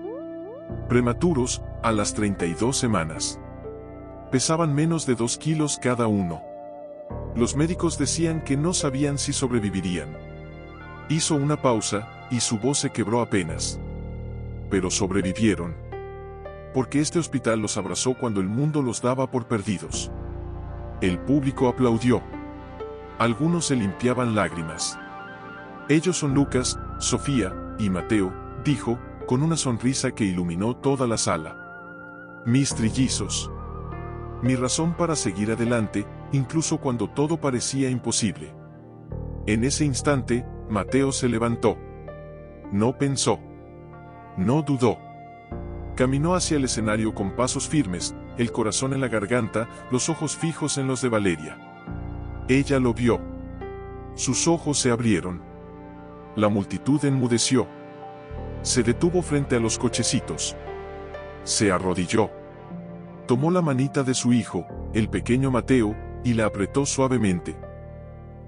prematuros, a las 32 semanas. Pesaban menos de 2 kilos cada uno. Los médicos decían que no sabían si sobrevivirían. Hizo una pausa, y su voz se quebró apenas. Pero sobrevivieron. Porque este hospital los abrazó cuando el mundo los daba por perdidos. El público aplaudió. Algunos se limpiaban lágrimas. Ellos son Lucas, Sofía y Mateo, dijo, con una sonrisa que iluminó toda la sala. Mis trillizos. Mi razón para seguir adelante, incluso cuando todo parecía imposible. En ese instante, Mateo se levantó. No pensó. No dudó. Caminó hacia el escenario con pasos firmes, el corazón en la garganta, los ojos fijos en los de Valeria. Ella lo vio. Sus ojos se abrieron. La multitud enmudeció. Se detuvo frente a los cochecitos. Se arrodilló. Tomó la manita de su hijo, el pequeño Mateo, y la apretó suavemente.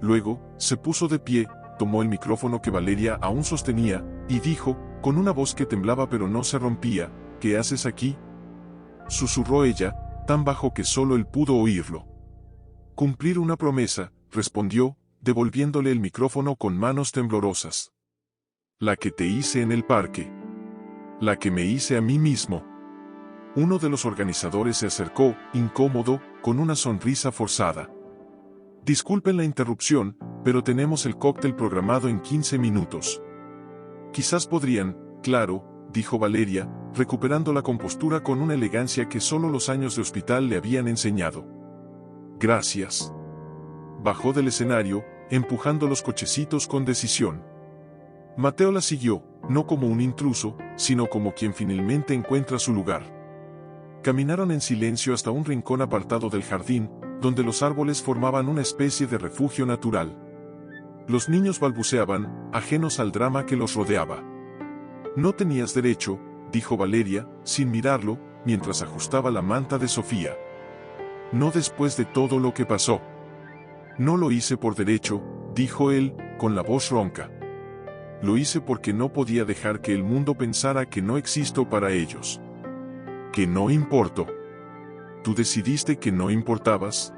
Luego, se puso de pie, tomó el micrófono que Valeria aún sostenía, y dijo, con una voz que temblaba pero no se rompía, ¿qué haces aquí? Susurró ella, tan bajo que solo él pudo oírlo. Cumplir una promesa, respondió, devolviéndole el micrófono con manos temblorosas. La que te hice en el parque. La que me hice a mí mismo. Uno de los organizadores se acercó, incómodo, con una sonrisa forzada. Disculpen la interrupción, pero tenemos el cóctel programado en 15 minutos. Quizás podrían, claro, dijo Valeria, recuperando la compostura con una elegancia que solo los años de hospital le habían enseñado. Gracias. Bajó del escenario, empujando los cochecitos con decisión. Mateo la siguió, no como un intruso, sino como quien finalmente encuentra su lugar. Caminaron en silencio hasta un rincón apartado del jardín, donde los árboles formaban una especie de refugio natural. Los niños balbuceaban, ajenos al drama que los rodeaba. No tenías derecho, dijo Valeria, sin mirarlo, mientras ajustaba la manta de Sofía. No después de todo lo que pasó. No lo hice por derecho, dijo él, con la voz ronca. Lo hice porque no podía dejar que el mundo pensara que no existo para ellos. Que no importo. ¿Tú decidiste que no importabas?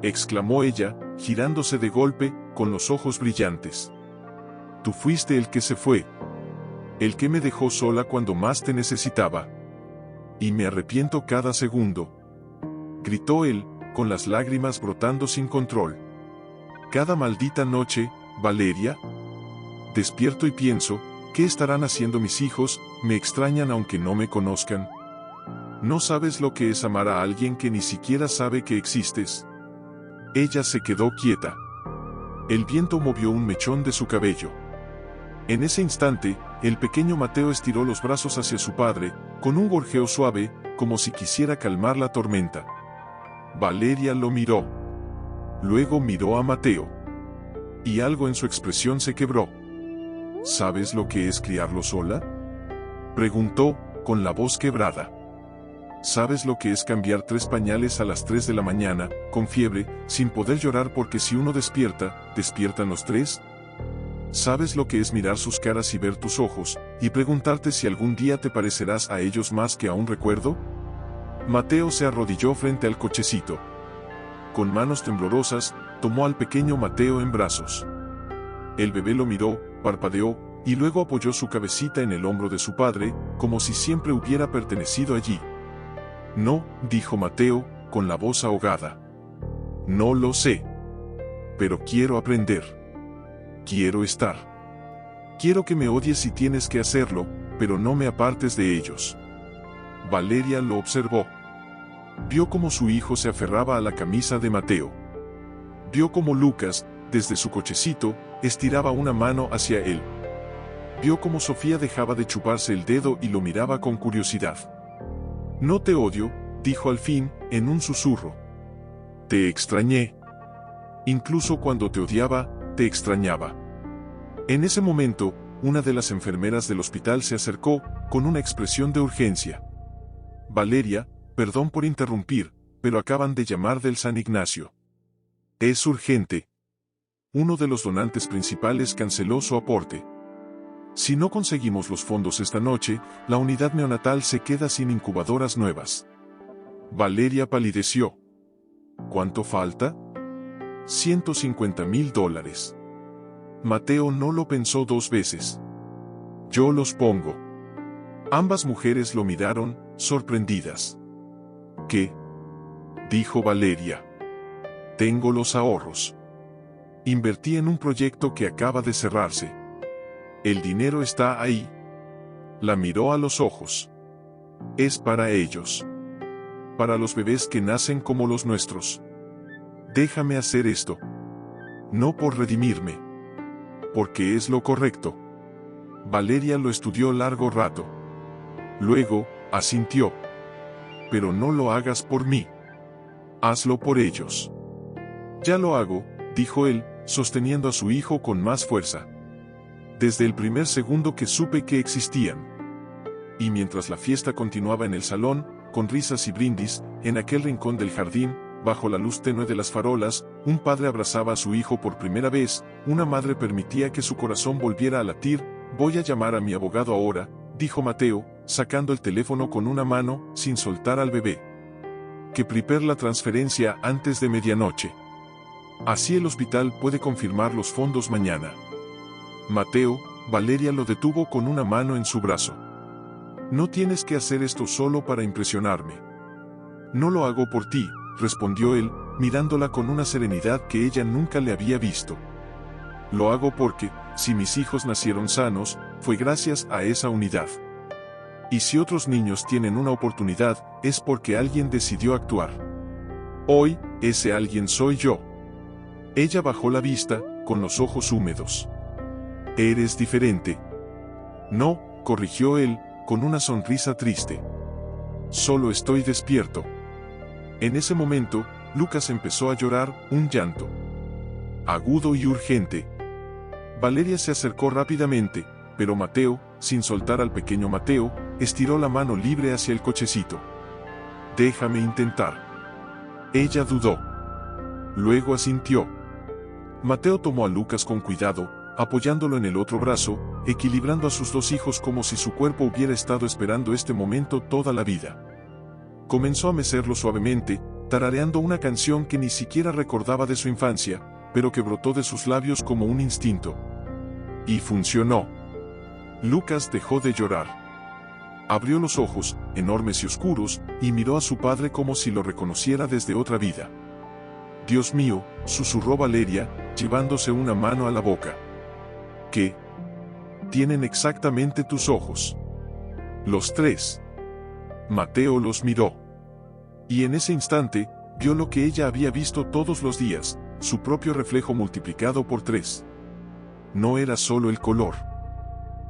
Exclamó ella, girándose de golpe, con los ojos brillantes. Tú fuiste el que se fue. El que me dejó sola cuando más te necesitaba. Y me arrepiento cada segundo. Gritó él, con las lágrimas brotando sin control. Cada maldita noche, Valeria. Despierto y pienso, ¿qué estarán haciendo mis hijos? Me extrañan aunque no me conozcan. ¿No sabes lo que es amar a alguien que ni siquiera sabe que existes? Ella se quedó quieta. El viento movió un mechón de su cabello. En ese instante, el pequeño Mateo estiró los brazos hacia su padre, con un gorjeo suave, como si quisiera calmar la tormenta. Valeria lo miró. Luego miró a Mateo. Y algo en su expresión se quebró. ¿Sabes lo que es criarlo sola? Preguntó, con la voz quebrada. ¿Sabes lo que es cambiar 3 pañales a las 3 de la mañana, con fiebre, sin poder llorar porque si uno despierta, despiertan los 3? ¿Sabes lo que es mirar sus caras y ver tus ojos, y preguntarte si algún día te parecerás a ellos más que a un recuerdo? Mateo se arrodilló frente al cochecito. Con manos temblorosas, tomó al pequeño Mateo en brazos. El bebé lo miró, parpadeó, y luego apoyó su cabecita en el hombro de su padre, como si siempre hubiera pertenecido allí. No, dijo Mateo, con la voz ahogada. No lo sé. Pero quiero aprender. Quiero estar. Quiero que me odies si tienes que hacerlo, pero no me apartes de ellos. Valeria lo observó. Vio cómo su hijo se aferraba a la camisa de Mateo. Vio cómo Lucas, desde su cochecito, estiraba una mano hacia él. Vio cómo Sofía dejaba de chuparse el dedo y lo miraba con curiosidad. No te odio, dijo al fin, en un susurro. Te extrañé. Incluso cuando te odiaba, te extrañaba. En ese momento, una de las enfermeras del hospital se acercó, con una expresión de urgencia. Valeria, perdón por interrumpir, pero acaban de llamar del San Ignacio. Es urgente. Uno de los donantes principales canceló su aporte. Si no conseguimos los fondos esta noche, la unidad neonatal se queda sin incubadoras nuevas. Valeria palideció. ¿Cuánto falta? $150,000. Mateo no lo pensó 2 veces. Yo los pongo. Ambas mujeres lo miraron, sorprendidas. ¿Qué? Dijo Valeria. Tengo los ahorros. Invertí en un proyecto que acaba de cerrarse. El dinero está ahí. La miró a los ojos. Es para ellos. Para los bebés que nacen como los nuestros. Déjame hacer esto. No por redimirme. Porque es lo correcto. Valeria lo estudió largo rato. Luego, asintió. Pero no lo hagas por mí. Hazlo por ellos. Ya lo hago, dijo él, sosteniendo a su hijo con más fuerza. Desde el primer segundo que supe que existían. Y mientras la fiesta continuaba en el salón, con risas y brindis, en aquel rincón del jardín, bajo la luz tenue de las farolas, un padre abrazaba a su hijo por primera vez, una madre permitía que su corazón volviera a latir. Voy a llamar a mi abogado ahora, dijo Mateo, sacando el teléfono con una mano, sin soltar al bebé. Que prepare la transferencia antes de medianoche. Así el hospital puede confirmar los fondos mañana. Mateo, Valeria lo detuvo con una mano en su brazo. No tienes que hacer esto solo para impresionarme. No lo hago por ti, respondió él, mirándola con una serenidad que ella nunca le había visto. Lo hago porque, si mis hijos nacieron sanos, fue gracias a esa unidad. Y si otros niños tienen una oportunidad, es porque alguien decidió actuar. Hoy, ese alguien soy yo. Ella bajó la vista, con los ojos húmedos. Eres diferente. No, corrigió él, con una sonrisa triste. Solo estoy despierto. En ese momento, Lucas empezó a llorar, un llanto agudo y urgente. Valeria se acercó rápidamente, pero Mateo, sin soltar al pequeño Mateo, estiró la mano libre hacia el cochecito. Déjame intentar. Ella dudó. Luego asintió. Mateo tomó a Lucas con cuidado, apoyándolo en el otro brazo, equilibrando a sus 2 hijos como si su cuerpo hubiera estado esperando este momento toda la vida. Comenzó a mecerlo suavemente, tarareando una canción que ni siquiera recordaba de su infancia, pero que brotó de sus labios como un instinto. Y funcionó. Lucas dejó de llorar. Abrió los ojos, enormes y oscuros, y miró a su padre como si lo reconociera desde otra vida. Dios mío, susurró Valeria, llevándose una mano a la boca. ¿Qué? Tienen exactamente tus ojos. Los 3. Mateo los miró. Y en ese instante, vio lo que ella había visto todos los días, su propio reflejo multiplicado por 3. No era solo el color.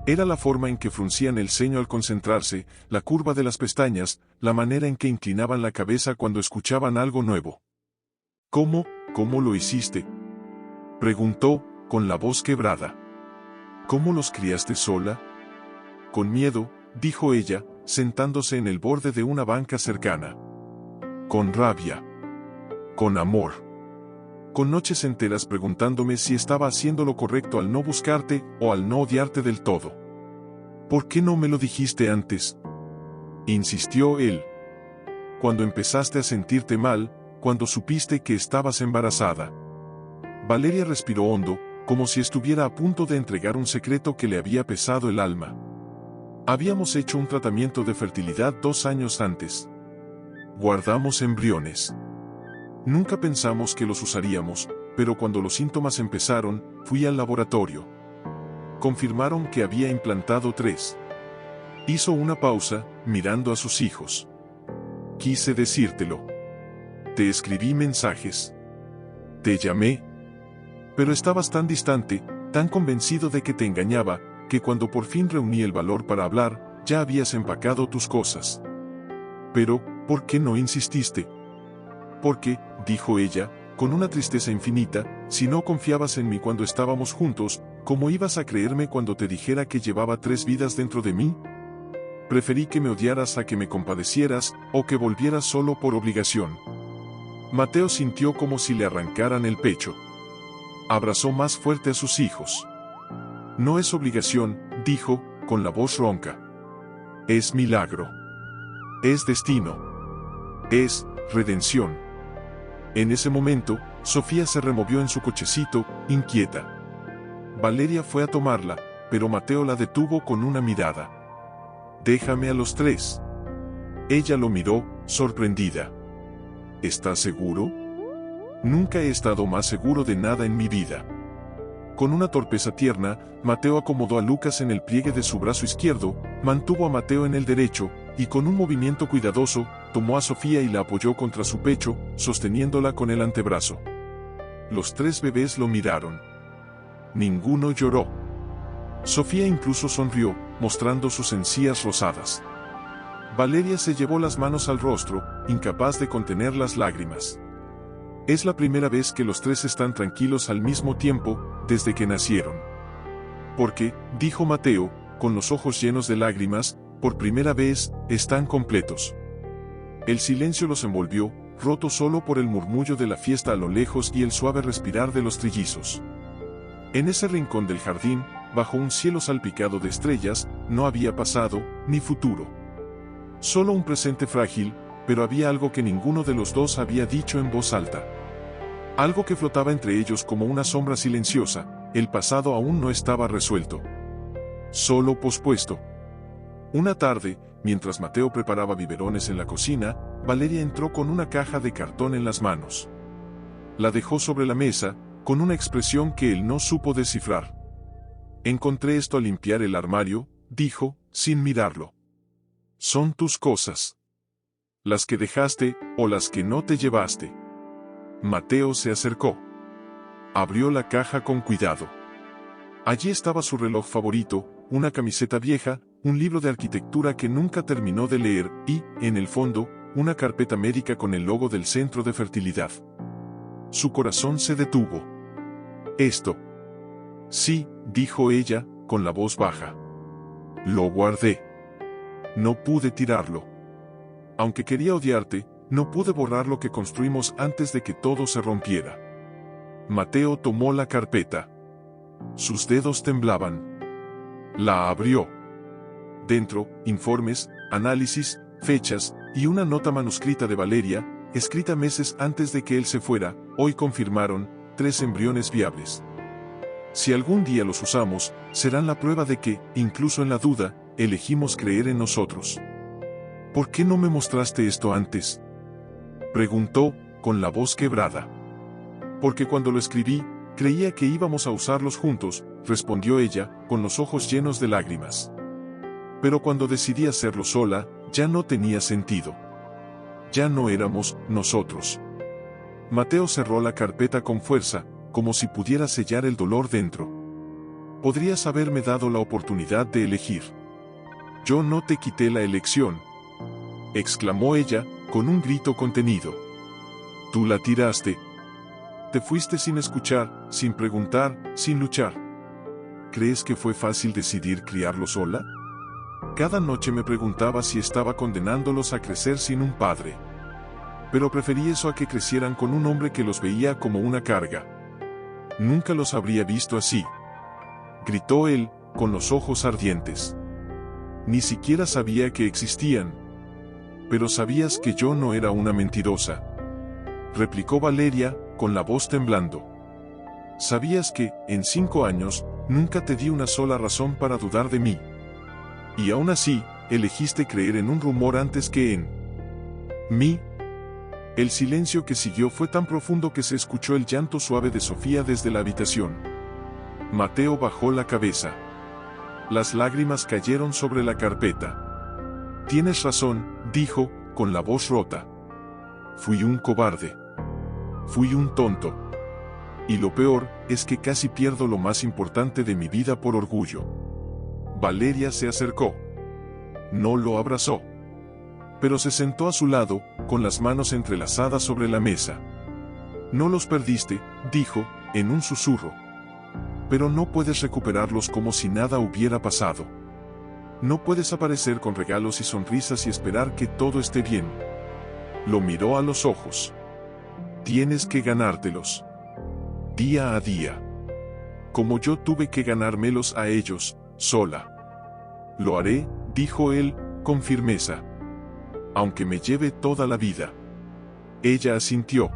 Era la forma en que fruncían el ceño al concentrarse, la curva de las pestañas, la manera en que inclinaban la cabeza cuando escuchaban algo nuevo. ¿Cómo lo hiciste?, preguntó, con la voz quebrada. ¿Cómo los criaste sola? Con miedo, dijo ella, sentándose en el borde de una banca cercana. Con rabia. Con amor. Con noches enteras preguntándome si estaba haciendo lo correcto al no buscarte o al no odiarte del todo. ¿Por qué no me lo dijiste antes? Insistió él. Cuando empezaste a sentirte mal, cuando supiste que estabas embarazada. Valeria respiró hondo, como si estuviera a punto de entregar un secreto que le había pesado el alma. Habíamos hecho un tratamiento de fertilidad 2 años antes. Guardamos embriones. Nunca pensamos que los usaríamos, pero cuando los síntomas empezaron, fui al laboratorio. Confirmaron que había implantado 3. Hizo una pausa, mirando a sus hijos. Quise decírtelo. Te escribí mensajes. Te llamé. Pero estabas tan distante, tan convencido de que te engañaba, que cuando por fin reuní el valor para hablar, ya habías empacado tus cosas. Pero, ¿por qué no insististe? Porque, dijo ella, con una tristeza infinita, si no confiabas en mí cuando estábamos juntos, ¿cómo ibas a creerme cuando te dijera que llevaba 3 vidas dentro de mí? Preferí que me odiaras a que me compadecieras, o que volvieras solo por obligación. Mateo sintió como si le arrancaran el pecho. Abrazó más fuerte a sus hijos. No es obligación, dijo, con la voz ronca. Es milagro. Es destino. Es redención. En ese momento, Sofía se removió en su cochecito, inquieta. Valeria fue a tomarla, pero Mateo la detuvo con una mirada. Déjame a los 3. Ella lo miró, sorprendida. ¿Estás seguro? Nunca he estado más seguro de nada en mi vida. Con una torpeza tierna, Mateo acomodó a Lucas en el pliegue de su brazo izquierdo, mantuvo a Mateo en el derecho, y con un movimiento cuidadoso, tomó a Sofía y la apoyó contra su pecho, sosteniéndola con el antebrazo. Los 3 bebés lo miraron. Ninguno lloró. Sofía incluso sonrió, mostrando sus encías rosadas. Valeria se llevó las manos al rostro, incapaz de contener las lágrimas. Es la primera vez que los 3 están tranquilos al mismo tiempo, desde que nacieron. Porque, dijo Mateo, con los ojos llenos de lágrimas, por primera vez, están completos. El silencio los envolvió, roto solo por el murmullo de la fiesta a lo lejos y el suave respirar de los trillizos. En ese rincón del jardín, bajo un cielo salpicado de estrellas, no había pasado, ni futuro. Solo un presente frágil, pero había algo que ninguno de los dos había dicho en voz alta. Algo que flotaba entre ellos como una sombra silenciosa, el pasado aún no estaba resuelto. Solo pospuesto. Una tarde, mientras Mateo preparaba biberones en la cocina, Valeria entró con una caja de cartón en las manos. La dejó sobre la mesa, con una expresión que él no supo descifrar. Encontré esto al limpiar el armario, dijo, sin mirarlo. Son tus cosas. Las que dejaste, o las que no te llevaste. Mateo se acercó. Abrió la caja con cuidado. Allí estaba su reloj favorito, una camiseta vieja, un libro de arquitectura que nunca terminó de leer y, en el fondo, una carpeta médica con el logo del centro de fertilidad. Su corazón se detuvo. Esto. Sí, dijo ella, con la voz baja. Lo guardé. No pude tirarlo. Aunque quería odiarte, no pude borrar lo que construimos antes de que todo se rompiera. Mateo tomó la carpeta. Sus dedos temblaban. La abrió. Dentro, informes, análisis, fechas, y una nota manuscrita de Valeria, escrita meses antes de que él se fuera, hoy confirmaron, 3 embriones viables. Si algún día los usamos, serán la prueba de que, incluso en la duda, elegimos creer en nosotros. ¿Por qué no me mostraste esto antes? Preguntó, con la voz quebrada. Porque cuando lo escribí, creía que íbamos a usarlos juntos, respondió ella, con los ojos llenos de lágrimas. Pero cuando decidí hacerlo sola, ya no tenía sentido. Ya no éramos nosotros. Mateo cerró la carpeta con fuerza, como si pudiera sellar el dolor dentro. Podrías haberme dado la oportunidad de elegir. Yo no te quité la elección, exclamó ella, con un grito contenido. Tú la tiraste. Te fuiste sin escuchar, sin preguntar, sin luchar. ¿Crees que fue fácil decidir criarlo sola? Cada noche me preguntaba si estaba condenándolos a crecer sin un padre. Pero preferí eso a que crecieran con un hombre que los veía como una carga. Nunca los habría visto así. Gritó él, con los ojos ardientes. Ni siquiera sabía que existían. Pero sabías que yo no era una mentirosa. Replicó Valeria, con la voz temblando. Sabías que, en 5 años, nunca te di una sola razón para dudar de mí. Y aún así, elegiste creer en un rumor antes que en mí. El silencio que siguió fue tan profundo que se escuchó el llanto suave de Sofía desde la habitación. Mateo bajó la cabeza. Las lágrimas cayeron sobre la carpeta. Tienes razón, dijo, con la voz rota. Fui un cobarde. Fui un tonto. Y lo peor, es que casi pierdo lo más importante de mi vida por orgullo. Valeria se acercó. No lo abrazó. Pero se sentó a su lado, con las manos entrelazadas sobre la mesa. No los perdiste, dijo, en un susurro. Pero no puedes recuperarlos como si nada hubiera pasado. No puedes aparecer con regalos y sonrisas y esperar que todo esté bien. Lo miró a los ojos. Tienes que ganártelos. Día a día. Como yo tuve que ganármelos a ellos, sola. Lo haré, dijo él, con firmeza. Aunque me lleve toda la vida. Ella asintió.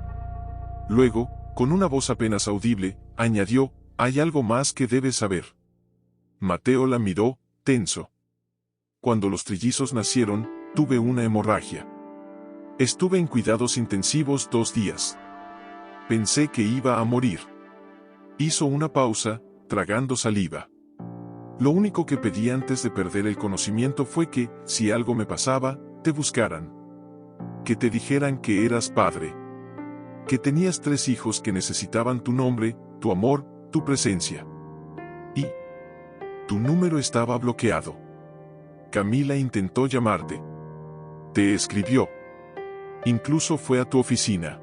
Luego, con una voz apenas audible, añadió, hay algo más que debes saber. Mateo la miró, tenso. Cuando los trillizos nacieron, tuve una hemorragia. Estuve en cuidados intensivos 2 días. Pensé que iba a morir. Hizo una pausa, tragando saliva. Lo único que pedí antes de perder el conocimiento fue que, si algo me pasaba, te buscaran. Que te dijeran que eras padre. Que tenías 3 hijos que necesitaban tu nombre, tu amor, tu presencia. Y tu número estaba bloqueado. Camila intentó llamarte. Te escribió. Incluso fue a tu oficina.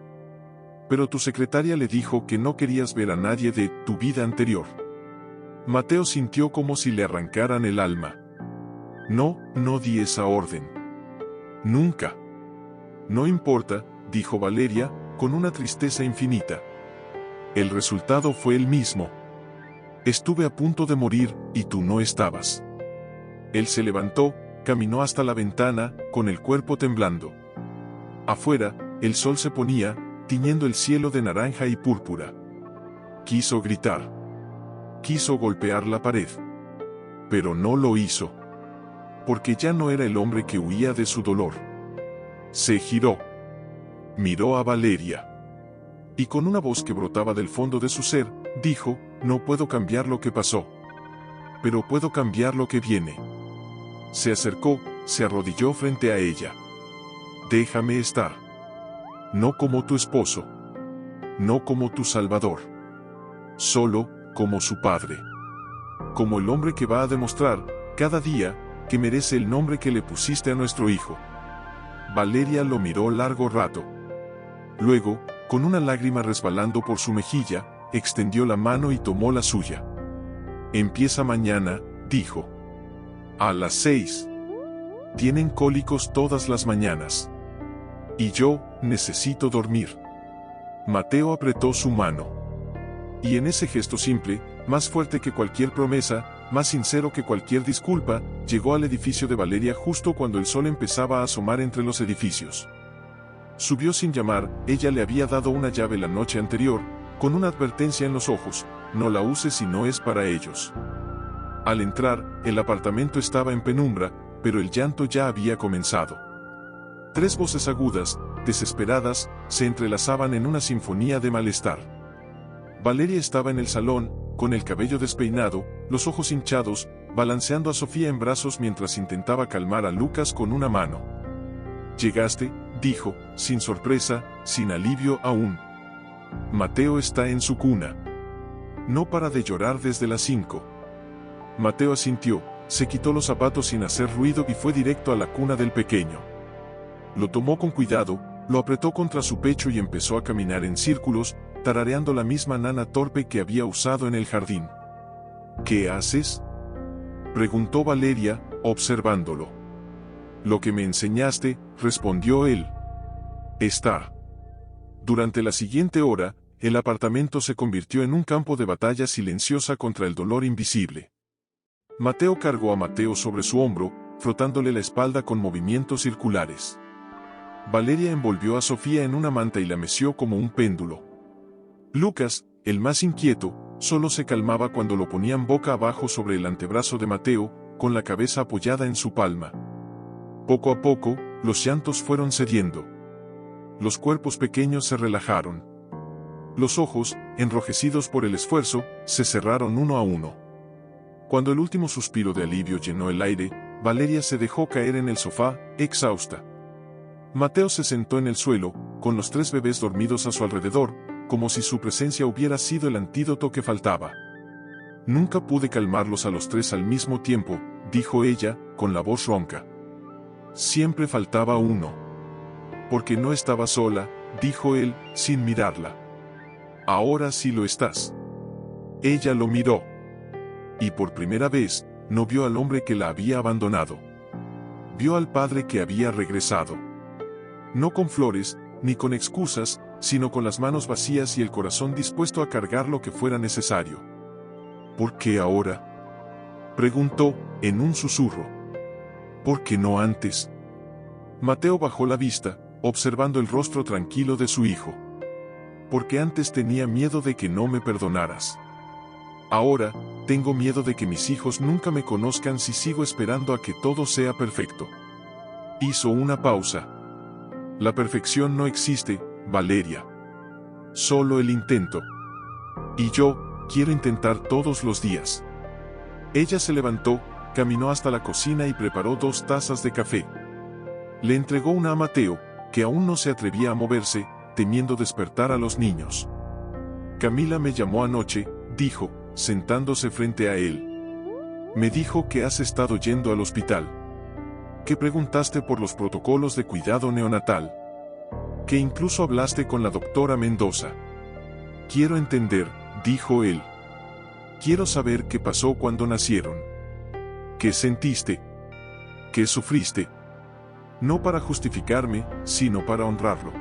Pero tu secretaria le dijo que no querías ver a nadie de tu vida anterior. Mateo sintió como si le arrancaran el alma. No di esa orden. Nunca. No importa, dijo Valeria, con una tristeza infinita. El resultado fue el mismo. Estuve a punto de morir, y tú no estabas. Él se levantó, caminó hasta la ventana, con el cuerpo temblando. Afuera, el sol se ponía, tiñendo el cielo de naranja y púrpura. Quiso gritar. Quiso golpear la pared. Pero no lo hizo. Porque ya no era el hombre que huía de su dolor. Se giró. Miró a Valeria. Y con una voz que brotaba del fondo de su ser, dijo, no puedo cambiar lo que pasó. Pero puedo cambiar lo que viene. Se acercó, se arrodilló frente a ella. Déjame estar. No como tu esposo. No como tu salvador. Solo, como su padre. Como el hombre que va a demostrar, cada día, que merece el nombre que le pusiste a nuestro hijo. Valeria lo miró largo rato. Luego, con una lágrima resbalando por su mejilla, extendió la mano y tomó la suya. Empieza mañana, dijo. A las 6. Tienen cólicos todas las mañanas. Y yo, necesito dormir. Mateo apretó su mano. Y en ese gesto simple, más fuerte que cualquier promesa, más sincero que cualquier disculpa, llegó al edificio de Valeria justo cuando el sol empezaba a asomar entre los edificios. Subió sin llamar, ella le había dado una llave la noche anterior, con una advertencia en los ojos, no la uses si no es para ellos. Al entrar, el apartamento estaba en penumbra, pero el llanto ya había comenzado. 3 voces agudas, desesperadas, se entrelazaban en una sinfonía de malestar. Valeria estaba en el salón, con el cabello despeinado, los ojos hinchados, balanceando a Sofía en brazos mientras intentaba calmar a Lucas con una mano. «Llegaste», dijo, sin sorpresa, sin alivio aún. «Mateo está en su cuna. No para de llorar desde las 5». Mateo asintió, se quitó los zapatos sin hacer ruido y fue directo a la cuna del pequeño. Lo tomó con cuidado, lo apretó contra su pecho y empezó a caminar en círculos, tarareando la misma nana torpe que había usado en el jardín. ¿Qué haces?, preguntó Valeria, observándolo. Lo que me enseñaste, respondió él. Está. Durante la siguiente hora, el apartamento se convirtió en un campo de batalla silenciosa contra el dolor invisible. Mateo cargó a Mateo sobre su hombro, frotándole la espalda con movimientos circulares. Valeria envolvió a Sofía en una manta y la meció como un péndulo. Lucas, el más inquieto, solo se calmaba cuando lo ponían boca abajo sobre el antebrazo de Mateo, con la cabeza apoyada en su palma. Poco a poco, los llantos fueron cediendo. Los cuerpos pequeños se relajaron. Los ojos, enrojecidos por el esfuerzo, se cerraron uno a uno. Cuando el último suspiro de alivio llenó el aire, Valeria se dejó caer en el sofá, exhausta. Mateo se sentó en el suelo, con los 3 bebés dormidos a su alrededor, como si su presencia hubiera sido el antídoto que faltaba. Nunca pude calmarlos a los 3 al mismo tiempo, dijo ella, con la voz ronca. Siempre faltaba uno. Porque no estaba sola, dijo él, sin mirarla. Ahora sí lo estás. Ella lo miró. Y por primera vez, no vio al hombre que la había abandonado. Vio al padre que había regresado. No con flores, ni con excusas, sino con las manos vacías y el corazón dispuesto a cargar lo que fuera necesario. ¿Por qué ahora?, preguntó, en un susurro. ¿Por qué no antes? Mateo bajó la vista, observando el rostro tranquilo de su hijo. Porque antes tenía miedo de que no me perdonaras. Ahora, tengo miedo de que mis hijos nunca me conozcan si sigo esperando a que todo sea perfecto. Hizo una pausa. La perfección no existe, Valeria. Solo el intento. Y yo, quiero intentar todos los días. Ella se levantó, caminó hasta la cocina y preparó 2 tazas de café. Le entregó una a Mateo, que aún no se atrevía a moverse, temiendo despertar a los niños. Camila me llamó anoche, dijo, sentándose frente a él. Me dijo que has estado yendo al hospital. Que preguntaste por los protocolos de cuidado neonatal. Que incluso hablaste con la doctora Mendoza. Quiero entender, dijo él. Quiero saber qué pasó cuando nacieron. ¿Qué sentiste? ¿Qué sufriste? No para justificarme, sino para honrarlo.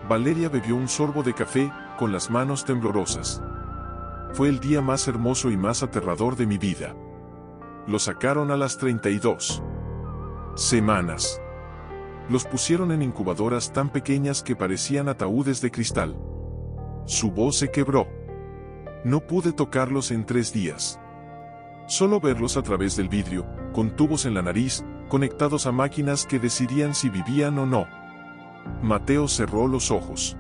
Valeria bebió un sorbo de café, con las manos temblorosas. Fue el día más hermoso y más aterrador de mi vida. Lo sacaron a las 32 semanas. Los pusieron en incubadoras tan pequeñas que parecían ataúdes de cristal. Su voz se quebró. No pude tocarlos en 3 días. Solo verlos a través del vidrio, con tubos en la nariz, conectados a máquinas que decidían si vivían o no. Mateo cerró los ojos.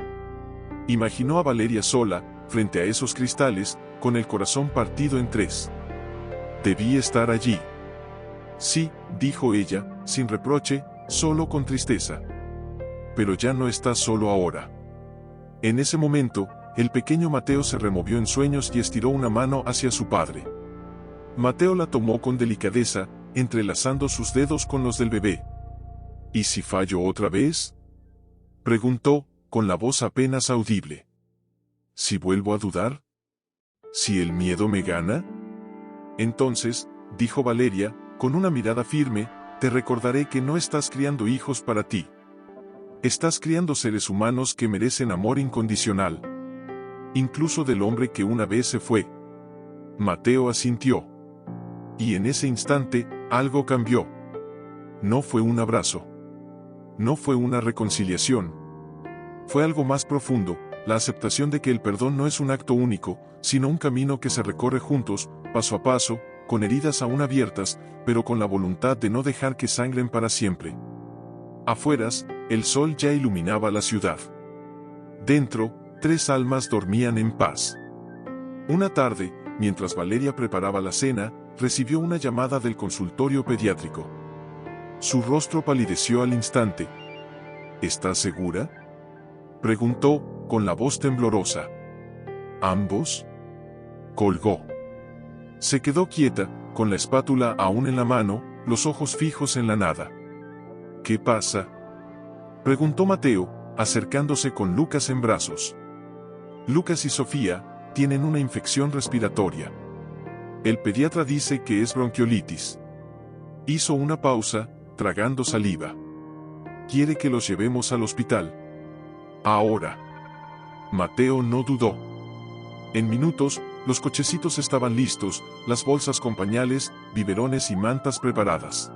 Imaginó a Valeria sola, frente a esos cristales, con el corazón partido en 3. Debí estar allí. Sí, dijo ella, sin reproche, solo con tristeza. Pero ya no estás solo ahora. En ese momento, el pequeño Mateo se removió en sueños y estiró una mano hacia su padre. Mateo la tomó con delicadeza, entrelazando sus dedos con los del bebé. ¿Y si fallo otra vez?, preguntó, con la voz apenas audible. ¿Si vuelvo a dudar? ¿Si el miedo me gana? Entonces, dijo Valeria, con una mirada firme, te recordaré que no estás criando hijos para ti. Estás criando seres humanos que merecen amor incondicional. Incluso del hombre que una vez se fue. Mateo asintió. Y en ese instante, algo cambió. No fue un abrazo. No fue una reconciliación. Fue algo más profundo, la aceptación de que el perdón no es un acto único, sino un camino que se recorre juntos, paso a paso, con heridas aún abiertas, pero con la voluntad de no dejar que sangren para siempre. Afueras, el sol ya iluminaba la ciudad. Dentro, 3 almas dormían en paz. Una tarde, mientras Valeria preparaba la cena, recibió una llamada del consultorio pediátrico. Su rostro palideció al instante. ¿Estás segura?, preguntó, con la voz temblorosa. ¿Ambos? Colgó. Se quedó quieta, con la espátula aún en la mano, los ojos fijos en la nada. ¿Qué pasa?, preguntó Mateo, acercándose con Lucas en brazos. Lucas y Sofía tienen una infección respiratoria. El pediatra dice que es bronquiolitis. Hizo una pausa, tragando saliva. ¿Quiere que los llevemos al hospital? Ahora. Mateo no dudó. En minutos, los cochecitos estaban listos, las bolsas con pañales, biberones y mantas preparadas.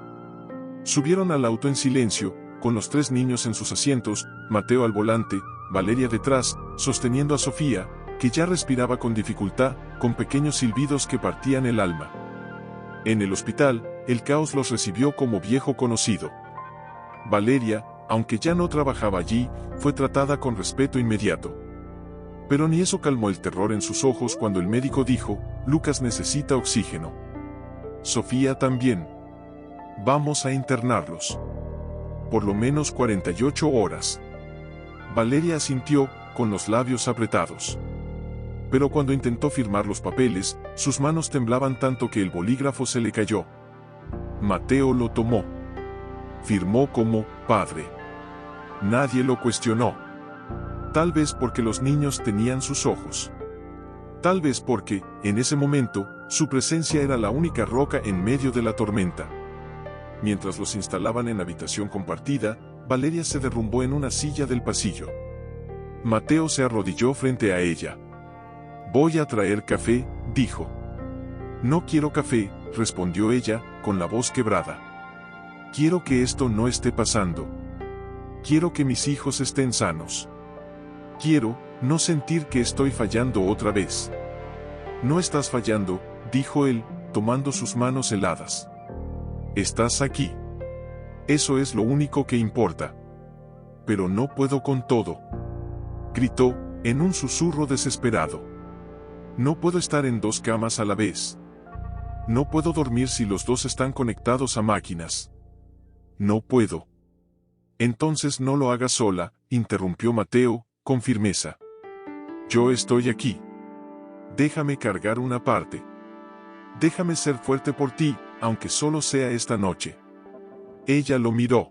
Subieron al auto en silencio, con los 3 niños en sus asientos, Mateo al volante, Valeria detrás, sosteniendo a Sofía, que ya respiraba con dificultad, con pequeños silbidos que partían el alma. En el hospital, el caos los recibió como viejo conocido. Valeria, aunque ya no trabajaba allí, fue tratada con respeto inmediato. Pero ni eso calmó el terror en sus ojos cuando el médico dijo: Lucas necesita oxígeno. Sofía también. Vamos a internarlos. Por lo menos 48 horas. Valeria asintió, con los labios apretados. Pero cuando intentó firmar los papeles, sus manos temblaban tanto que el bolígrafo se le cayó. Mateo lo tomó. Firmó como padre. Nadie lo cuestionó. Tal vez porque los niños tenían sus ojos. Tal vez porque, en ese momento, su presencia era la única roca en medio de la tormenta. Mientras los instalaban en habitación compartida, Valeria se derrumbó en una silla del pasillo. Mateo se arrodilló frente a ella. «Voy a traer café», dijo. «No quiero café», respondió ella, con la voz quebrada. «Quiero que esto no esté pasando. Quiero que mis hijos estén sanos. Quiero no sentir que estoy fallando otra vez». «No estás fallando», dijo él, tomando sus manos heladas. «Estás aquí. Eso es lo único que importa». «Pero no puedo con todo», gritó, en un susurro desesperado. «No puedo estar en 2 camas a la vez. No puedo dormir si los 2 están conectados a máquinas. No puedo». «Entonces no lo hagas sola», interrumpió Mateo, con firmeza. «Yo estoy aquí. Déjame cargar una parte. Déjame ser fuerte por ti, aunque solo sea esta noche». Ella lo miró.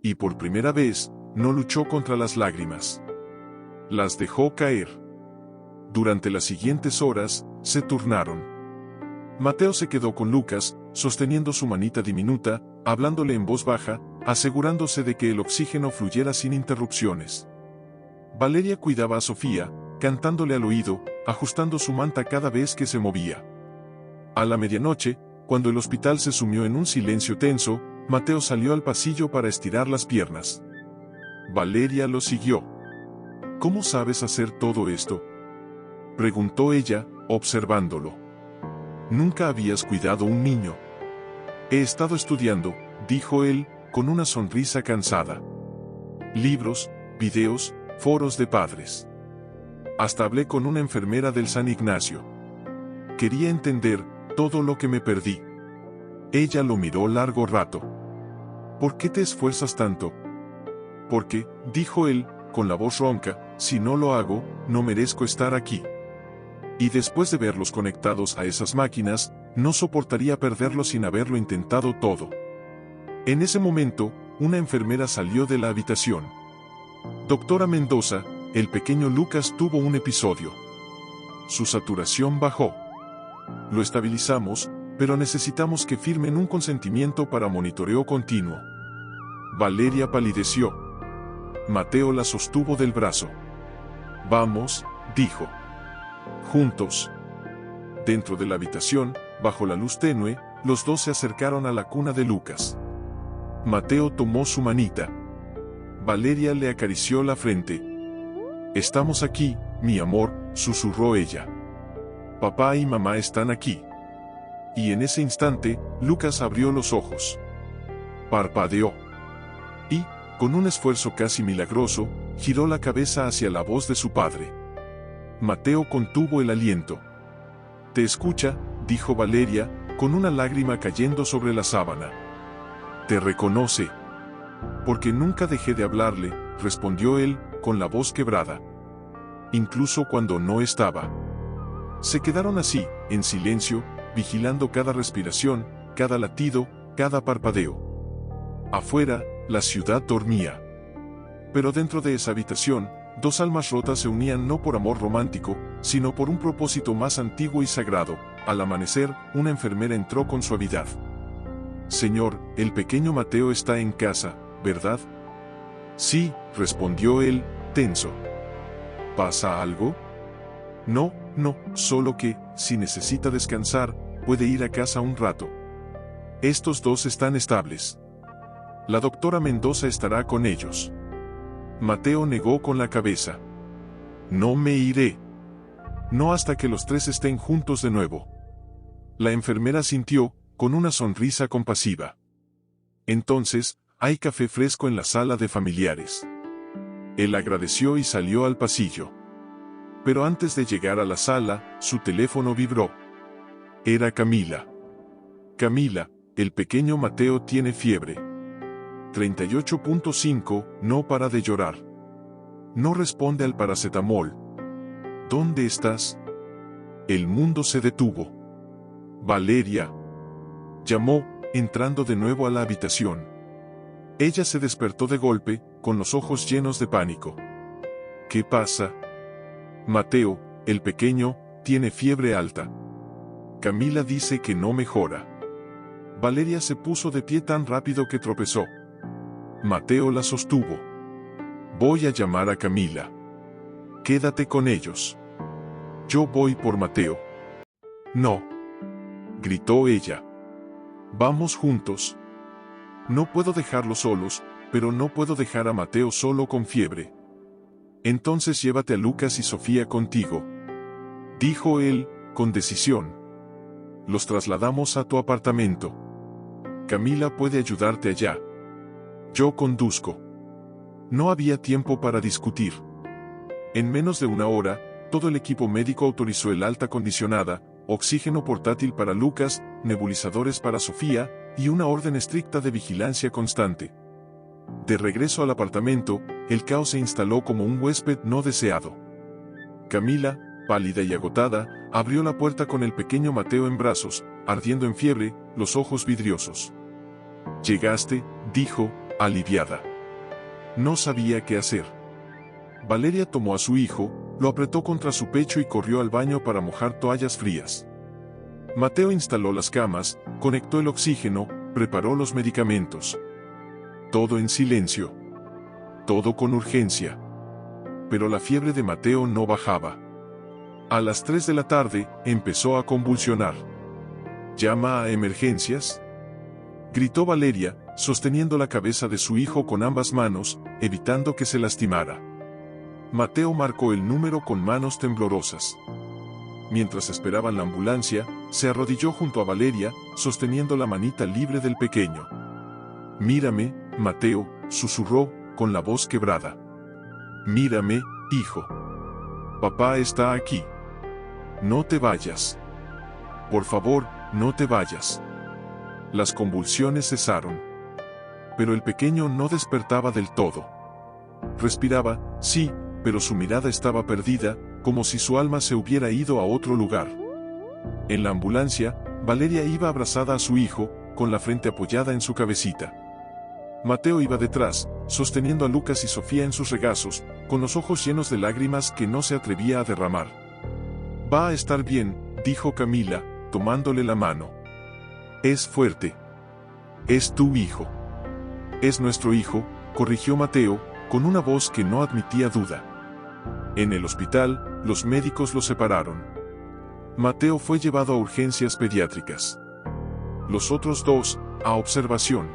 Y por primera vez, no luchó contra las lágrimas. Las dejó caer. Durante las siguientes horas, se turnaron. Mateo se quedó con Lucas, sosteniendo su manita diminuta, hablándole en voz baja, asegurándose de que el oxígeno fluyera sin interrupciones. Valeria cuidaba a Sofía, cantándole al oído, ajustando su manta cada vez que se movía. A la medianoche, cuando el hospital se sumió en un silencio tenso, Mateo salió al pasillo para estirar las piernas. Valeria lo siguió. «¿Cómo sabes hacer todo esto?», preguntó ella, observándolo. «Nunca habías cuidado un niño». «He estado estudiando», dijo él, con una sonrisa cansada. «Libros, videos, foros de padres. Hasta hablé con una enfermera del San Ignacio. Quería entender todo lo que me perdí». Ella lo miró largo rato. «¿Por qué te esfuerzas tanto?». «Porque», dijo él, con la voz ronca, «si no lo hago, no merezco estar aquí. Y después de verlos conectados a esas máquinas, no soportaría perderlos sin haberlo intentado todo». En ese momento, una enfermera salió de la habitación. «Doctora Mendoza, el pequeño Lucas tuvo un episodio. Su saturación bajó. Lo estabilizamos, pero necesitamos que firmen un consentimiento para monitoreo continuo». Valeria palideció. Mateo la sostuvo del brazo. «Vamos», dijo. «Juntos». Dentro de la habitación, bajo la luz tenue, los 2 se acercaron a la cuna de Lucas. Mateo tomó su manita. Valeria le acarició la frente. «Estamos aquí, mi amor», susurró ella. «Papá y mamá están aquí». Y en ese instante, Lucas abrió los ojos. Parpadeó. Y, con un esfuerzo casi milagroso, giró la cabeza hacia la voz de su padre. Mateo contuvo el aliento. «Te escucha», dijo Valeria, con una lágrima cayendo sobre la sábana. «Te reconoce». «Porque nunca dejé de hablarle», respondió él, con la voz quebrada. «Incluso cuando no estaba». Se quedaron así, en silencio, vigilando cada respiración, cada latido, cada parpadeo. Afuera, la ciudad dormía. Pero dentro de esa habitación, 2 almas rotas se unían no por amor romántico, sino por un propósito más antiguo y sagrado: al amanecer, una enfermera entró con suavidad. Señor, el pequeño Mateo está en casa, ¿verdad? Sí, respondió él, tenso. ¿Pasa algo? No, solo que, si necesita descansar, puede ir a casa un rato. Estos dos están estables. La doctora Mendoza estará con ellos. Mateo negó con la cabeza. No me iré. No hasta que los tres estén juntos de nuevo. La enfermera sintió, con una sonrisa compasiva. Entonces, hay café fresco en la sala de familiares. Él agradeció y salió al pasillo. Pero antes de llegar a la sala, su teléfono vibró. Era Camila. Camila, el pequeño Mateo tiene fiebre. 38.5, no para de llorar. No responde al paracetamol. ¿Dónde estás? El mundo se detuvo. Valeria. Llamó, entrando de nuevo a la habitación. Ella se despertó de golpe, con los ojos llenos de pánico. ¿Qué pasa? Mateo, el pequeño, tiene fiebre alta. Camila dice que no mejora. Valeria se puso de pie tan rápido que tropezó. Mateo la sostuvo. Voy a llamar a Camila. Quédate con ellos. Yo voy por Mateo. No. Gritó ella. Vamos juntos. No puedo dejarlos solos, pero no puedo dejar a Mateo solo con fiebre. Entonces llévate a Lucas y Sofía contigo. Dijo él, con decisión. Los trasladamos a tu apartamento. Camila puede ayudarte allá. Yo conduzco. No había tiempo para discutir. En menos de una hora, todo el equipo médico autorizó el alta acondicionada, oxígeno portátil para Lucas, nebulizadores para Sofía, y una orden estricta de vigilancia constante. De regreso al apartamento, el caos se instaló como un huésped no deseado. Camila, pálida y agotada, abrió la puerta con el pequeño Mateo en brazos, ardiendo en fiebre, los ojos vidriosos. «Llegaste», dijo, aliviada. No sabía qué hacer. Valeria tomó a su hijo, lo apretó contra su pecho y corrió al baño para mojar toallas frías. Mateo instaló las camas, conectó el oxígeno, preparó los medicamentos. Todo en silencio. Todo con urgencia. Pero la fiebre de Mateo no bajaba. A las 3 de la tarde, empezó a convulsionar. «¿Llama a emergencias?», gritó Valeria, sosteniendo la cabeza de su hijo con ambas manos, evitando que se lastimara. Mateo marcó el número con manos temblorosas. Mientras esperaban la ambulancia, se arrodilló junto a Valeria, sosteniendo la manita libre del pequeño. «Mírame, Mateo», susurró, con la voz quebrada. «Mírame, hijo. Papá está aquí. No te vayas. Por favor, no te vayas». Las convulsiones cesaron. Pero el pequeño no despertaba del todo. Respiraba, sí, pero su mirada estaba perdida, como si su alma se hubiera ido a otro lugar. En la ambulancia, Valeria iba abrazada a su hijo, con la frente apoyada en su cabecita. Mateo iba detrás, sosteniendo a Lucas y Sofía en sus regazos, con los ojos llenos de lágrimas que no se atrevía a derramar. «Va a estar bien», dijo Camila, tomándole la mano. «Es fuerte. Es tu hijo». «Es nuestro hijo», corrigió Mateo, con una voz que no admitía duda. En el hospital, los médicos lo separaron. Mateo fue llevado a urgencias pediátricas. Los otros dos, a observación.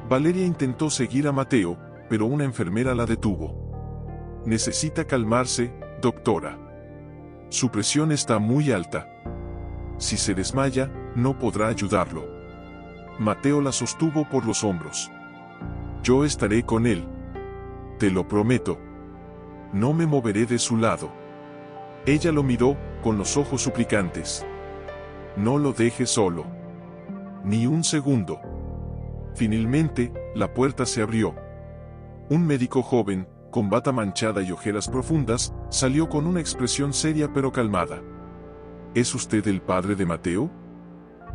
Valeria intentó seguir a Mateo, pero una enfermera la detuvo. «Necesita calmarse, doctora. Su presión está muy alta. Si se desmaya, no podrá ayudarlo». Mateo la sostuvo por los hombros. «Yo estaré con él. Te lo prometo. No me moveré de su lado». Ella lo miró, con los ojos suplicantes. «No lo dejes solo. Ni un segundo». Finalmente, la puerta se abrió. Un médico joven, con bata manchada y ojeras profundas, salió con una expresión seria pero calmada. «¿Es usted el padre de Mateo?».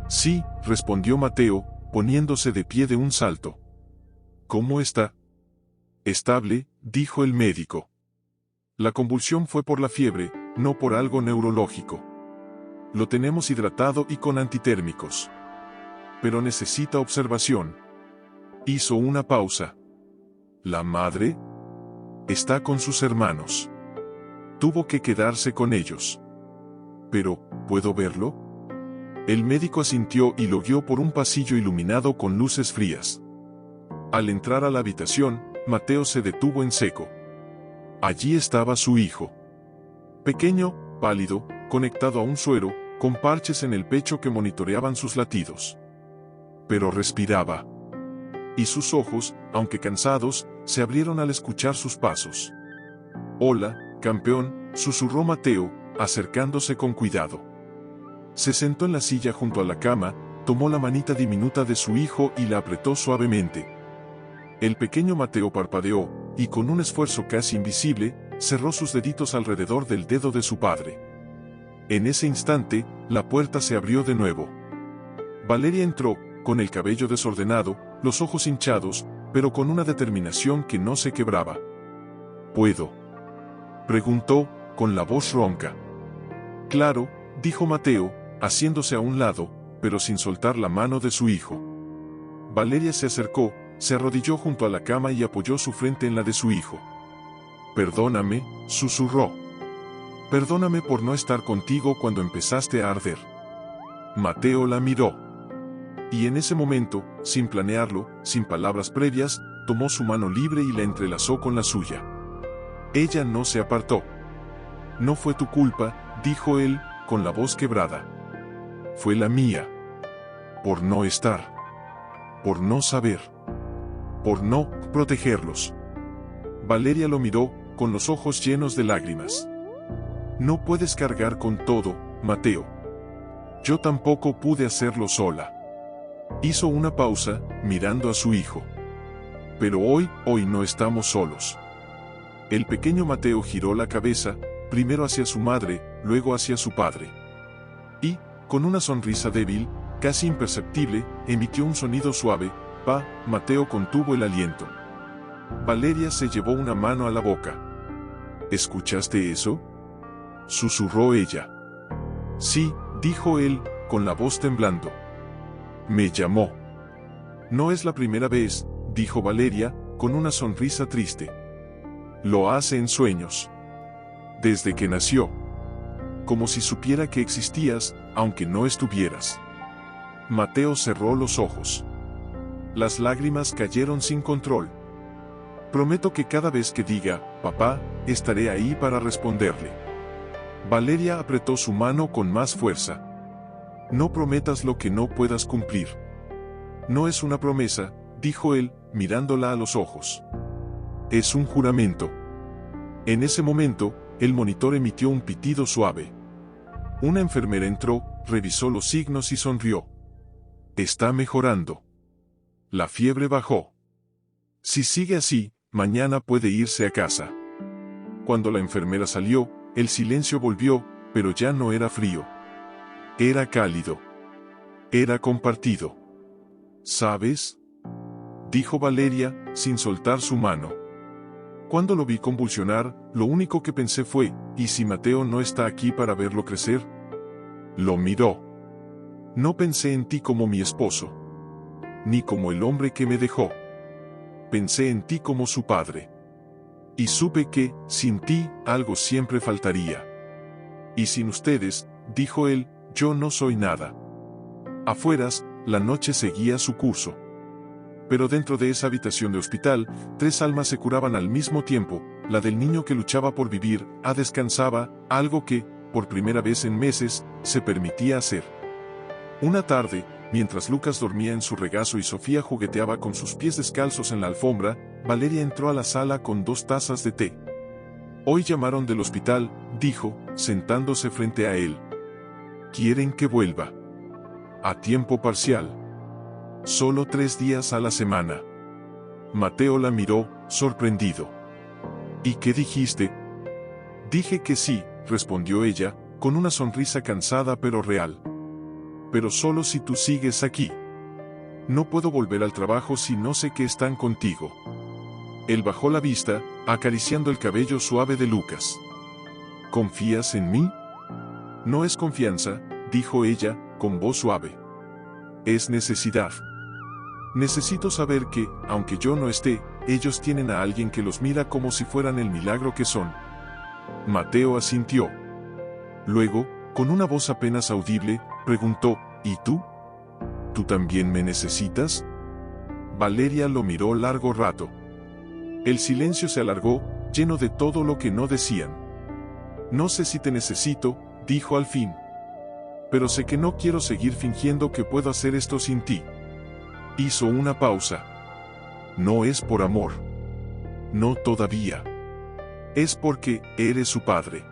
«Sí», respondió Mateo, poniéndose de pie de un salto. «¿Cómo está?». «Estable», dijo el médico. La convulsión fue por la fiebre, no por algo neurológico. lo tenemos hidratado y con antitérmicos. Pero necesita observación. Hizo una pausa. ¿La madre? Está con sus hermanos. Tuvo que quedarse con ellos. Pero, ¿puedo verlo? El médico asintió y lo guió por un pasillo iluminado con luces frías. Al entrar a la habitación, Mateo se detuvo en seco. Allí estaba su hijo. Pequeño, pálido, conectado a un suero, con parches en el pecho que monitoreaban sus latidos. Pero respiraba. Y sus ojos, aunque cansados, se abrieron al escuchar sus pasos. «Hola, campeón», susurró Mateo, acercándose con cuidado. Se sentó en la silla junto a la cama, tomó la manita diminuta de su hijo y la apretó suavemente. El pequeño Mateo parpadeó, y con un esfuerzo casi invisible, cerró sus deditos alrededor del dedo de su padre. En ese instante, la puerta se abrió de nuevo. Valeria entró, con el cabello desordenado, los ojos hinchados, pero con una determinación que no se quebraba. «¿Puedo?», preguntó, con la voz ronca. «Claro», dijo Mateo, haciéndose a un lado, pero sin soltar la mano de su hijo. Valeria se acercó, se arrodilló junto a la cama y apoyó su frente en la de su hijo. «Perdóname», susurró. «Perdóname por no estar contigo cuando empezaste a arder». Mateo la miró. Y en ese momento, sin planearlo, sin palabras previas, tomó su mano libre y la entrelazó con la suya. Ella no se apartó. «No fue tu culpa», dijo él, con la voz quebrada. «Fue la mía. Por no estar. Por no saber. Por no protegerlos». Valeria lo miró, con los ojos llenos de lágrimas. «No puedes cargar con todo, Mateo. Yo tampoco pude hacerlo sola». Hizo una pausa, mirando a su hijo. «Pero hoy no estamos solos». El pequeño Mateo giró la cabeza, primero hacia su madre, luego hacia su padre. Y, con una sonrisa débil, casi imperceptible, emitió un sonido suave. «Pa». Mateo contuvo el aliento. Valeria se llevó una mano a la boca. «¿Escuchaste eso?», susurró ella. «Sí», dijo él, con la voz temblando. «Me llamó». «No es la primera vez», dijo Valeria, con una sonrisa triste. «Lo hace en sueños. Desde que nació. Como si supiera que existías, aunque no estuvieras». Mateo cerró los ojos. Las lágrimas cayeron sin control. «Prometo que cada vez que diga, papá, estaré ahí para responderle». Valeria apretó su mano con más fuerza. «No prometas lo que no puedas cumplir». «No es una promesa», dijo él, mirándola a los ojos. «Es un juramento». En ese momento, el monitor emitió un pitido suave. Una enfermera entró, revisó los signos y sonrió. «Está mejorando. La fiebre bajó. Si sigue así, mañana puede irse a casa». Cuando la enfermera salió, el silencio volvió, pero ya no era frío. Era cálido. Era compartido. «¿Sabes?», dijo Valeria, sin soltar su mano. «Cuando lo vi convulsionar, lo único que pensé fue, ¿y si Mateo no está aquí para verlo crecer?». Lo miró. «No pensé en ti como mi esposo. Ni como el hombre que me dejó. Pensé en ti como su padre. Y supe que, sin ti, algo siempre faltaría. Y sin ustedes», dijo él, «yo no soy nada». Afueras, la noche seguía su curso. Pero dentro de esa habitación de hospital, 3 almas se curaban al mismo tiempo, la del niño que luchaba por vivir, descansaba, algo que, por primera vez en meses, se permitía hacer. Una tarde, mientras Lucas dormía en su regazo y Sofía jugueteaba con sus pies descalzos en la alfombra, Valeria entró a la sala con 2 tazas de té. «Hoy llamaron del hospital», dijo, sentándose frente a él. «Quieren que vuelva. A tiempo parcial. Solo 3 días a la semana». Mateo la miró, sorprendido. «¿Y qué dijiste?». «Dije que sí», respondió ella, con una sonrisa cansada pero real. «Pero solo si tú sigues aquí. No puedo volver al trabajo si no sé que están contigo». Él bajó la vista, acariciando el cabello suave de Lucas. «¿Confías en mí?». «No es confianza», dijo ella, con voz suave. Es necesidad. Necesito saber que, aunque yo no esté, ellos tienen a alguien que los mira como si fueran el milagro que son. Mateo asintió. Luego, con una voz apenas audible, preguntó, ¿y tú? ¿Tú también me necesitas? Valeria lo miró largo rato. El silencio se alargó, lleno de todo lo que no decían. No sé si te necesito, dijo al fin. Pero sé que no quiero seguir fingiendo que puedo hacer esto sin ti. Hizo una pausa. No es por amor. No todavía. Es porque eres su padre.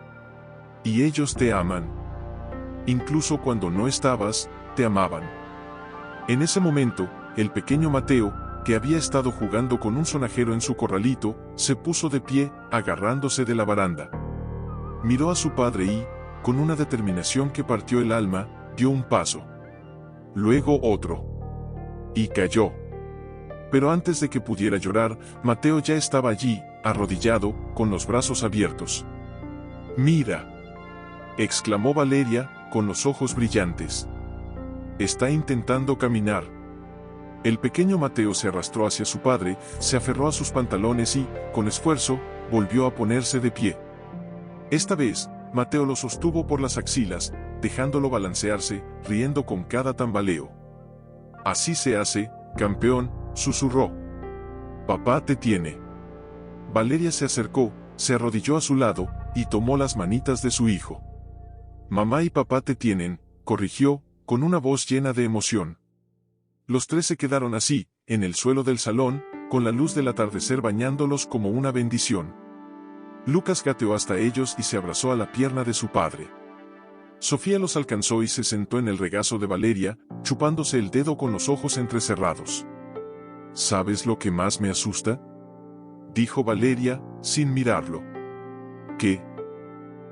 Y ellos te aman. Incluso cuando no estabas, te amaban. En ese momento, el pequeño Mateo, que había estado jugando con un sonajero en su corralito, se puso de pie, agarrándose de la baranda. Miró a su padre y, con una determinación que partió el alma, dio un paso. Luego otro. Y cayó. Pero antes de que pudiera llorar, Mateo ya estaba allí, arrodillado, con los brazos abiertos. «Mira», exclamó Valeria, con los ojos brillantes. «Está intentando caminar». El pequeño Mateo se arrastró hacia su padre, se aferró a sus pantalones y, con esfuerzo, volvió a ponerse de pie. Esta vez, Mateo lo sostuvo por las axilas, dejándolo balancearse, riendo con cada tambaleo. «Así se hace, campeón», susurró. «Papá te tiene». Valeria se acercó, se arrodilló a su lado, y tomó las manitas de su hijo. «Mamá y papá te tienen», corrigió, con una voz llena de emoción. Los tres se quedaron así, en el suelo del salón, con la luz del atardecer bañándolos como una bendición. Lucas gateó hasta ellos y se abrazó a la pierna de su padre. Sofía los alcanzó y se sentó en el regazo de Valeria, chupándose el dedo con los ojos entrecerrados. «¿Sabes lo que más me asusta?», dijo Valeria, sin mirarlo. «¿Qué?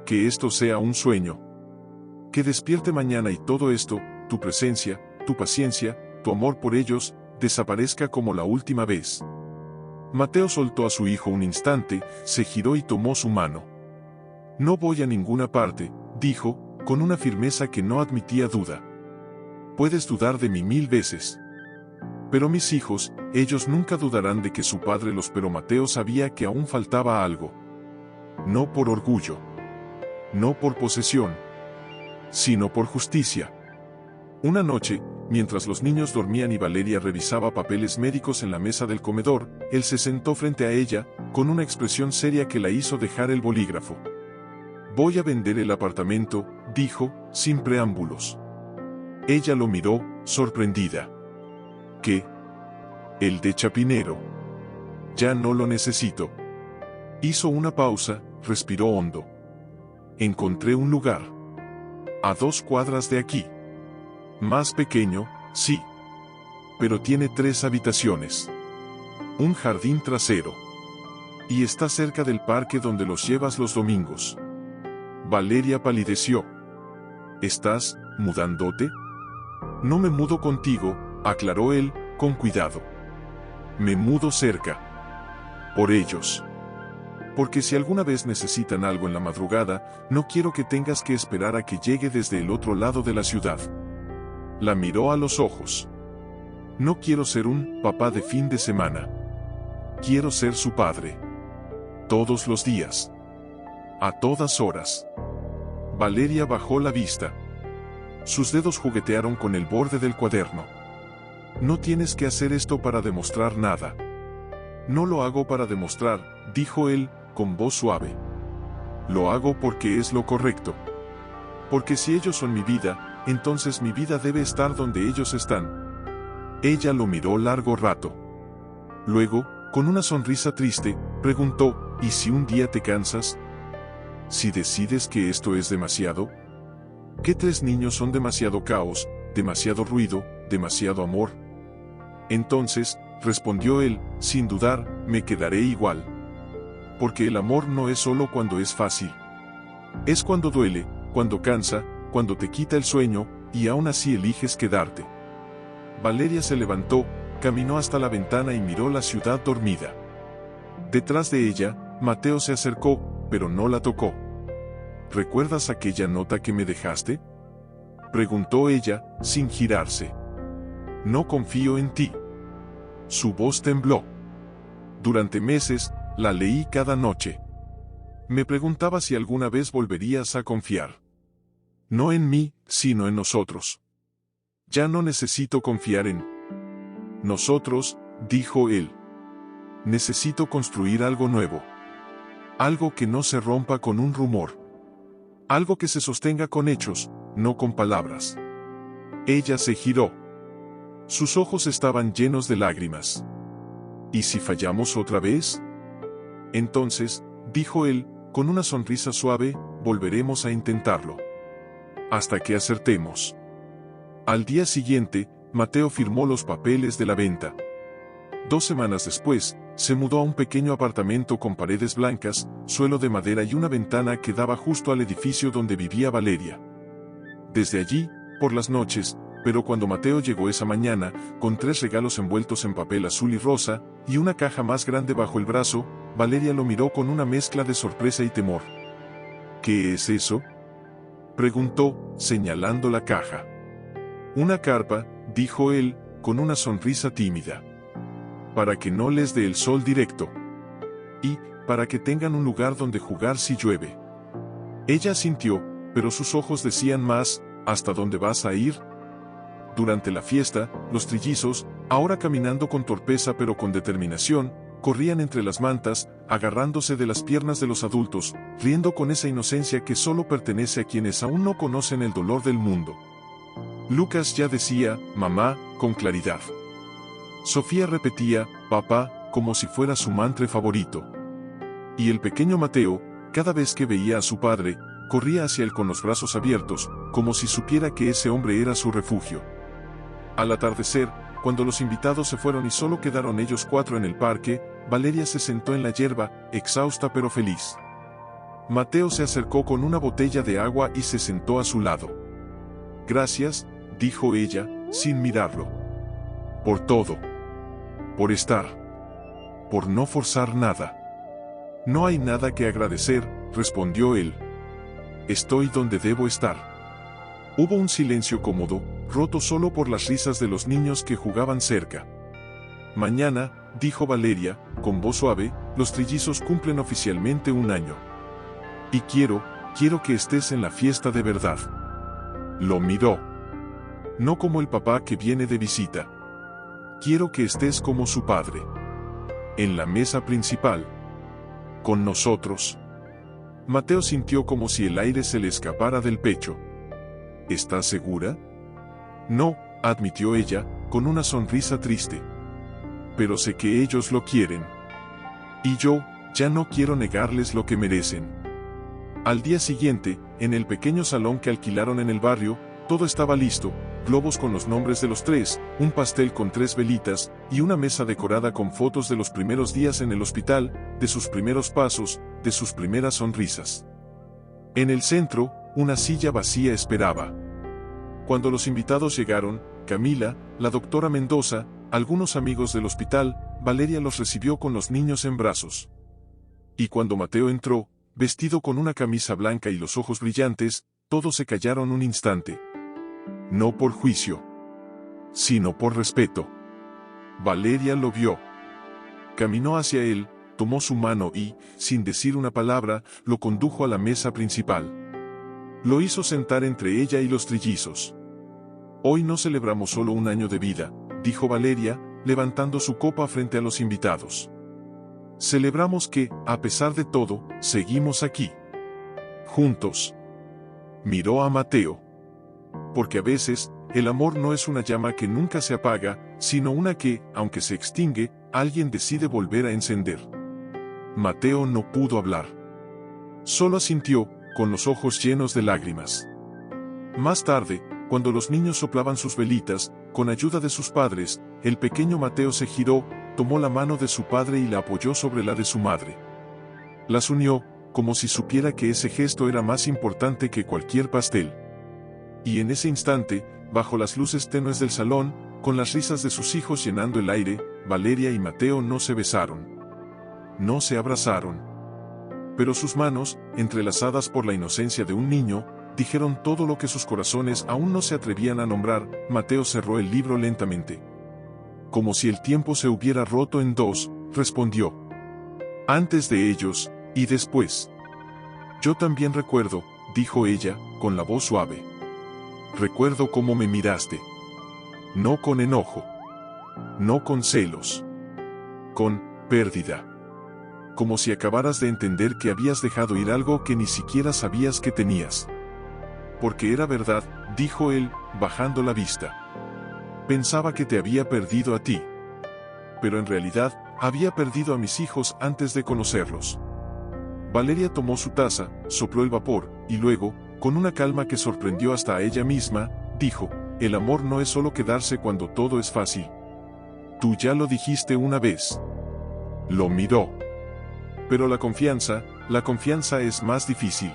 Que esto sea un sueño. Que despierte mañana y todo esto, tu presencia, tu paciencia, tu amor por ellos, desaparezca como la última vez». Mateo soltó a su hijo un instante, se giró y tomó su mano. «No voy a ninguna parte», dijo, con una firmeza que no admitía duda. «Puedes dudar de mí 1000 veces. Pero mis hijos, ellos nunca dudarán de que su padre los». Pero Mateo sabía que aún faltaba algo. No por orgullo. No por posesión. Sino por justicia. Una noche, mientras los niños dormían y Valeria revisaba papeles médicos en la mesa del comedor, él se sentó frente a ella, con una expresión seria que la hizo dejar el bolígrafo. «Voy a vender el apartamento», dijo, sin preámbulos. Ella lo miró, sorprendida. «¿Qué? El de Chapinero. Ya no lo necesito». Hizo una pausa, respiró hondo. «Encontré un lugar. A 2 cuadras de aquí. Más pequeño, sí. Pero tiene 3 habitaciones. Un jardín trasero. Y está cerca del parque donde los llevas los domingos». Valeria palideció. «¿Estás mudándote?» «No me mudo contigo», aclaró él, con cuidado. «Me mudo cerca. Por ellos. Porque si alguna vez necesitan algo en la madrugada, no quiero que tengas que esperar a que llegue desde el otro lado de la ciudad». La miró a los ojos. «No quiero ser un papá de fin de semana. Quiero ser su padre. Todos los días. A todas horas». Valeria bajó la vista. Sus dedos juguetearon con el borde del cuaderno. «No tienes que hacer esto para demostrar nada». «No lo hago para demostrar», dijo él, con voz suave. «Lo hago porque es lo correcto. Porque si ellos son mi vida, entonces mi vida debe estar donde ellos están». Ella lo miró largo rato. Luego, con una sonrisa triste, preguntó, «¿Y si un día te cansas? Si decides que esto es demasiado? ¿Que 3 niños son demasiado caos, demasiado ruido, demasiado amor?» «Entonces», respondió él, sin dudar, «me quedaré igual. Porque el amor no es solo cuando es fácil. Es cuando duele, cuando cansa, cuando te quita el sueño, y aún así eliges quedarte». Valeria se levantó, caminó hasta la ventana y miró la ciudad dormida. Detrás de ella, Mateo se acercó, pero no la tocó. «¿Recuerdas aquella nota que me dejaste? Preguntó ella, sin girarse. No confío en ti. Su voz tembló. Durante meses, la leí cada noche. Me preguntaba si alguna vez volverías a confiar. No en mí, sino en nosotros. Ya no necesito confiar en nosotros, dijo él. Necesito construir algo nuevo. Algo que no se rompa con un rumor. Algo que se sostenga con hechos, no con palabras. Ella se giró. Sus ojos estaban llenos de lágrimas. ¿Y si fallamos otra vez? Entonces, dijo él, con una sonrisa suave, volveremos a intentarlo. Hasta que acertemos. Al día siguiente, Mateo firmó los papeles de la venta. 2 semanas después, se mudó a un pequeño apartamento con paredes blancas, suelo de madera y una ventana que daba justo al edificio donde vivía Valeria. Desde allí, por las noches, pero cuando Mateo llegó esa mañana, con 3 regalos envueltos en papel azul y rosa, y una caja más grande bajo el brazo, Valeria lo miró con una mezcla de sorpresa y temor. ¿Qué es eso?, preguntó, señalando la caja. Una carpa, dijo él, con una sonrisa tímida. Para que no les dé el sol directo. Y, para que tengan un lugar donde jugar si llueve. Ella asintió, pero sus ojos decían más, ¿hasta dónde vas a ir? Durante la fiesta, los trillizos, ahora caminando con torpeza pero con determinación, corrían entre las mantas, agarrándose de las piernas de los adultos, riendo con esa inocencia que solo pertenece a quienes aún no conocen el dolor del mundo. Lucas ya decía, mamá, con claridad. Sofía repetía, papá, como si fuera su mantra favorito. Y el pequeño Mateo, cada vez que veía a su padre, corría hacia él con los brazos abiertos, como si supiera que ese hombre era su refugio. Al atardecer, cuando los invitados se fueron y solo quedaron ellos 4 en el parque, Valeria se sentó en la hierba, exhausta pero feliz. Mateo se acercó con una botella de agua y se sentó a su lado. Gracias, dijo ella, sin mirarlo. Por todo. Por estar. Por no forzar nada. No hay nada que agradecer, respondió él. Estoy donde debo estar. Hubo un silencio cómodo, roto solo por las risas de los niños que jugaban cerca. Mañana, dijo Valeria, con voz suave, los trillizos cumplen oficialmente 1 año. Y quiero que estés en la fiesta de verdad. Lo miró. No como el papá que viene de visita. Quiero que estés como su padre. En la mesa principal. Con nosotros. Mateo sintió como si el aire se le escapara del pecho. ¿Estás segura? No, admitió ella, con una sonrisa triste. Pero sé que ellos lo quieren. Y yo, ya no quiero negarles lo que merecen. Al día siguiente, en el pequeño salón que alquilaron en el barrio, todo estaba listo, globos con los nombres de los 3, un pastel con 3 velitas, y una mesa decorada con fotos de los primeros días en el hospital, de sus primeros pasos, de sus primeras sonrisas. En el centro, una silla vacía esperaba. Cuando los invitados llegaron, Camila, la doctora Mendoza, algunos amigos del hospital, Valeria los recibió con los niños en brazos. Y cuando Mateo entró, vestido con una camisa blanca y los ojos brillantes, todos se callaron un instante. No por juicio, sino por respeto. Valeria lo vio. Caminó hacia él, tomó su mano y, sin decir una palabra, lo condujo a la mesa principal. Lo hizo sentar entre ella y los trillizos. Hoy no celebramos solo 1 año de vida, dijo Valeria, levantando su copa frente a los invitados. Celebramos que, a pesar de todo, seguimos aquí. Juntos. Miró a Mateo. Porque a veces, el amor no es una llama que nunca se apaga, sino una que, aunque se extingue, alguien decide volver a encender. Mateo no pudo hablar. Solo asintió, con los ojos llenos de lágrimas. Más tarde, cuando los niños soplaban sus velitas, con ayuda de sus padres, el pequeño Mateo se giró, tomó la mano de su padre y la apoyó sobre la de su madre. Las unió, como si supiera que ese gesto era más importante que cualquier pastel. Y en ese instante, bajo las luces tenues del salón, con las risas de sus hijos llenando el aire, Valeria y Mateo no se besaron. No se abrazaron. Pero sus manos, entrelazadas por la inocencia de un niño, dijeron todo lo que sus corazones aún no se atrevían a nombrar. Mateo cerró el libro lentamente. Como si el tiempo se hubiera roto en dos, respondió. Antes de ellos, y después. Yo también recuerdo, dijo ella, con la voz suave. Recuerdo cómo me miraste. No con enojo. No con celos. Con pérdida. Como si acabaras de entender que habías dejado ir algo que ni siquiera sabías que tenías. Porque era verdad, dijo él, bajando la vista. Pensaba que te había perdido a ti. Pero en realidad, había perdido a mis hijos antes de conocerlos. Valeria tomó su taza, sopló el vapor, y luego, con una calma que sorprendió hasta a ella misma, dijo, el amor no es solo quedarse cuando todo es fácil. Tú ya lo dijiste una vez. Lo miró. Pero la confianza es más difícil.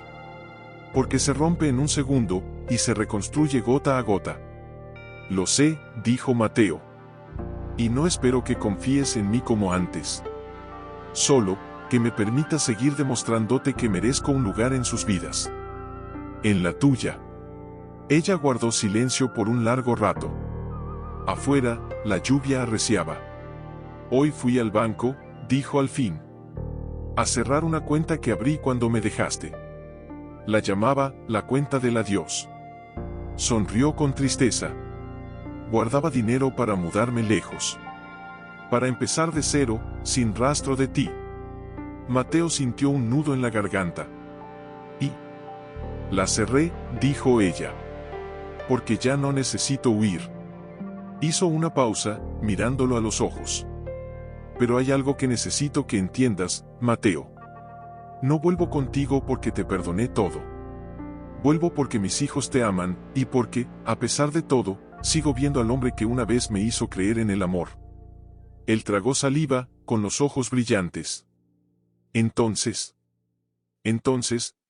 Porque se rompe en un segundo, y se reconstruye gota a gota. Lo sé, dijo Mateo. Y no espero que confíes en mí como antes. Solo, que me permitas seguir demostrándote que merezco un lugar en sus vidas. En la tuya. Ella guardó silencio por un largo rato. Afuera, la lluvia arreciaba. Hoy fui al banco, dijo al fin. A cerrar una cuenta que abrí cuando me dejaste. La llamaba, la cuenta del adiós. Sonrió con tristeza. Guardaba dinero para mudarme lejos. Para empezar de cero, sin rastro de ti. Mateo sintió un nudo en la garganta. Y la cerré, dijo ella. Porque ya no necesito huir. Hizo una pausa, mirándolo a los ojos. Pero hay algo que necesito que entiendas, Mateo. No vuelvo contigo porque te perdoné todo. Vuelvo porque mis hijos te aman, y porque, a pesar de todo, sigo viendo al hombre que una vez me hizo creer en el amor. Él tragó saliva, con los ojos brillantes. Entonces,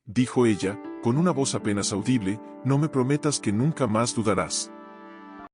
dijo ella, con una voz apenas audible, no me prometas que nunca más dudarás.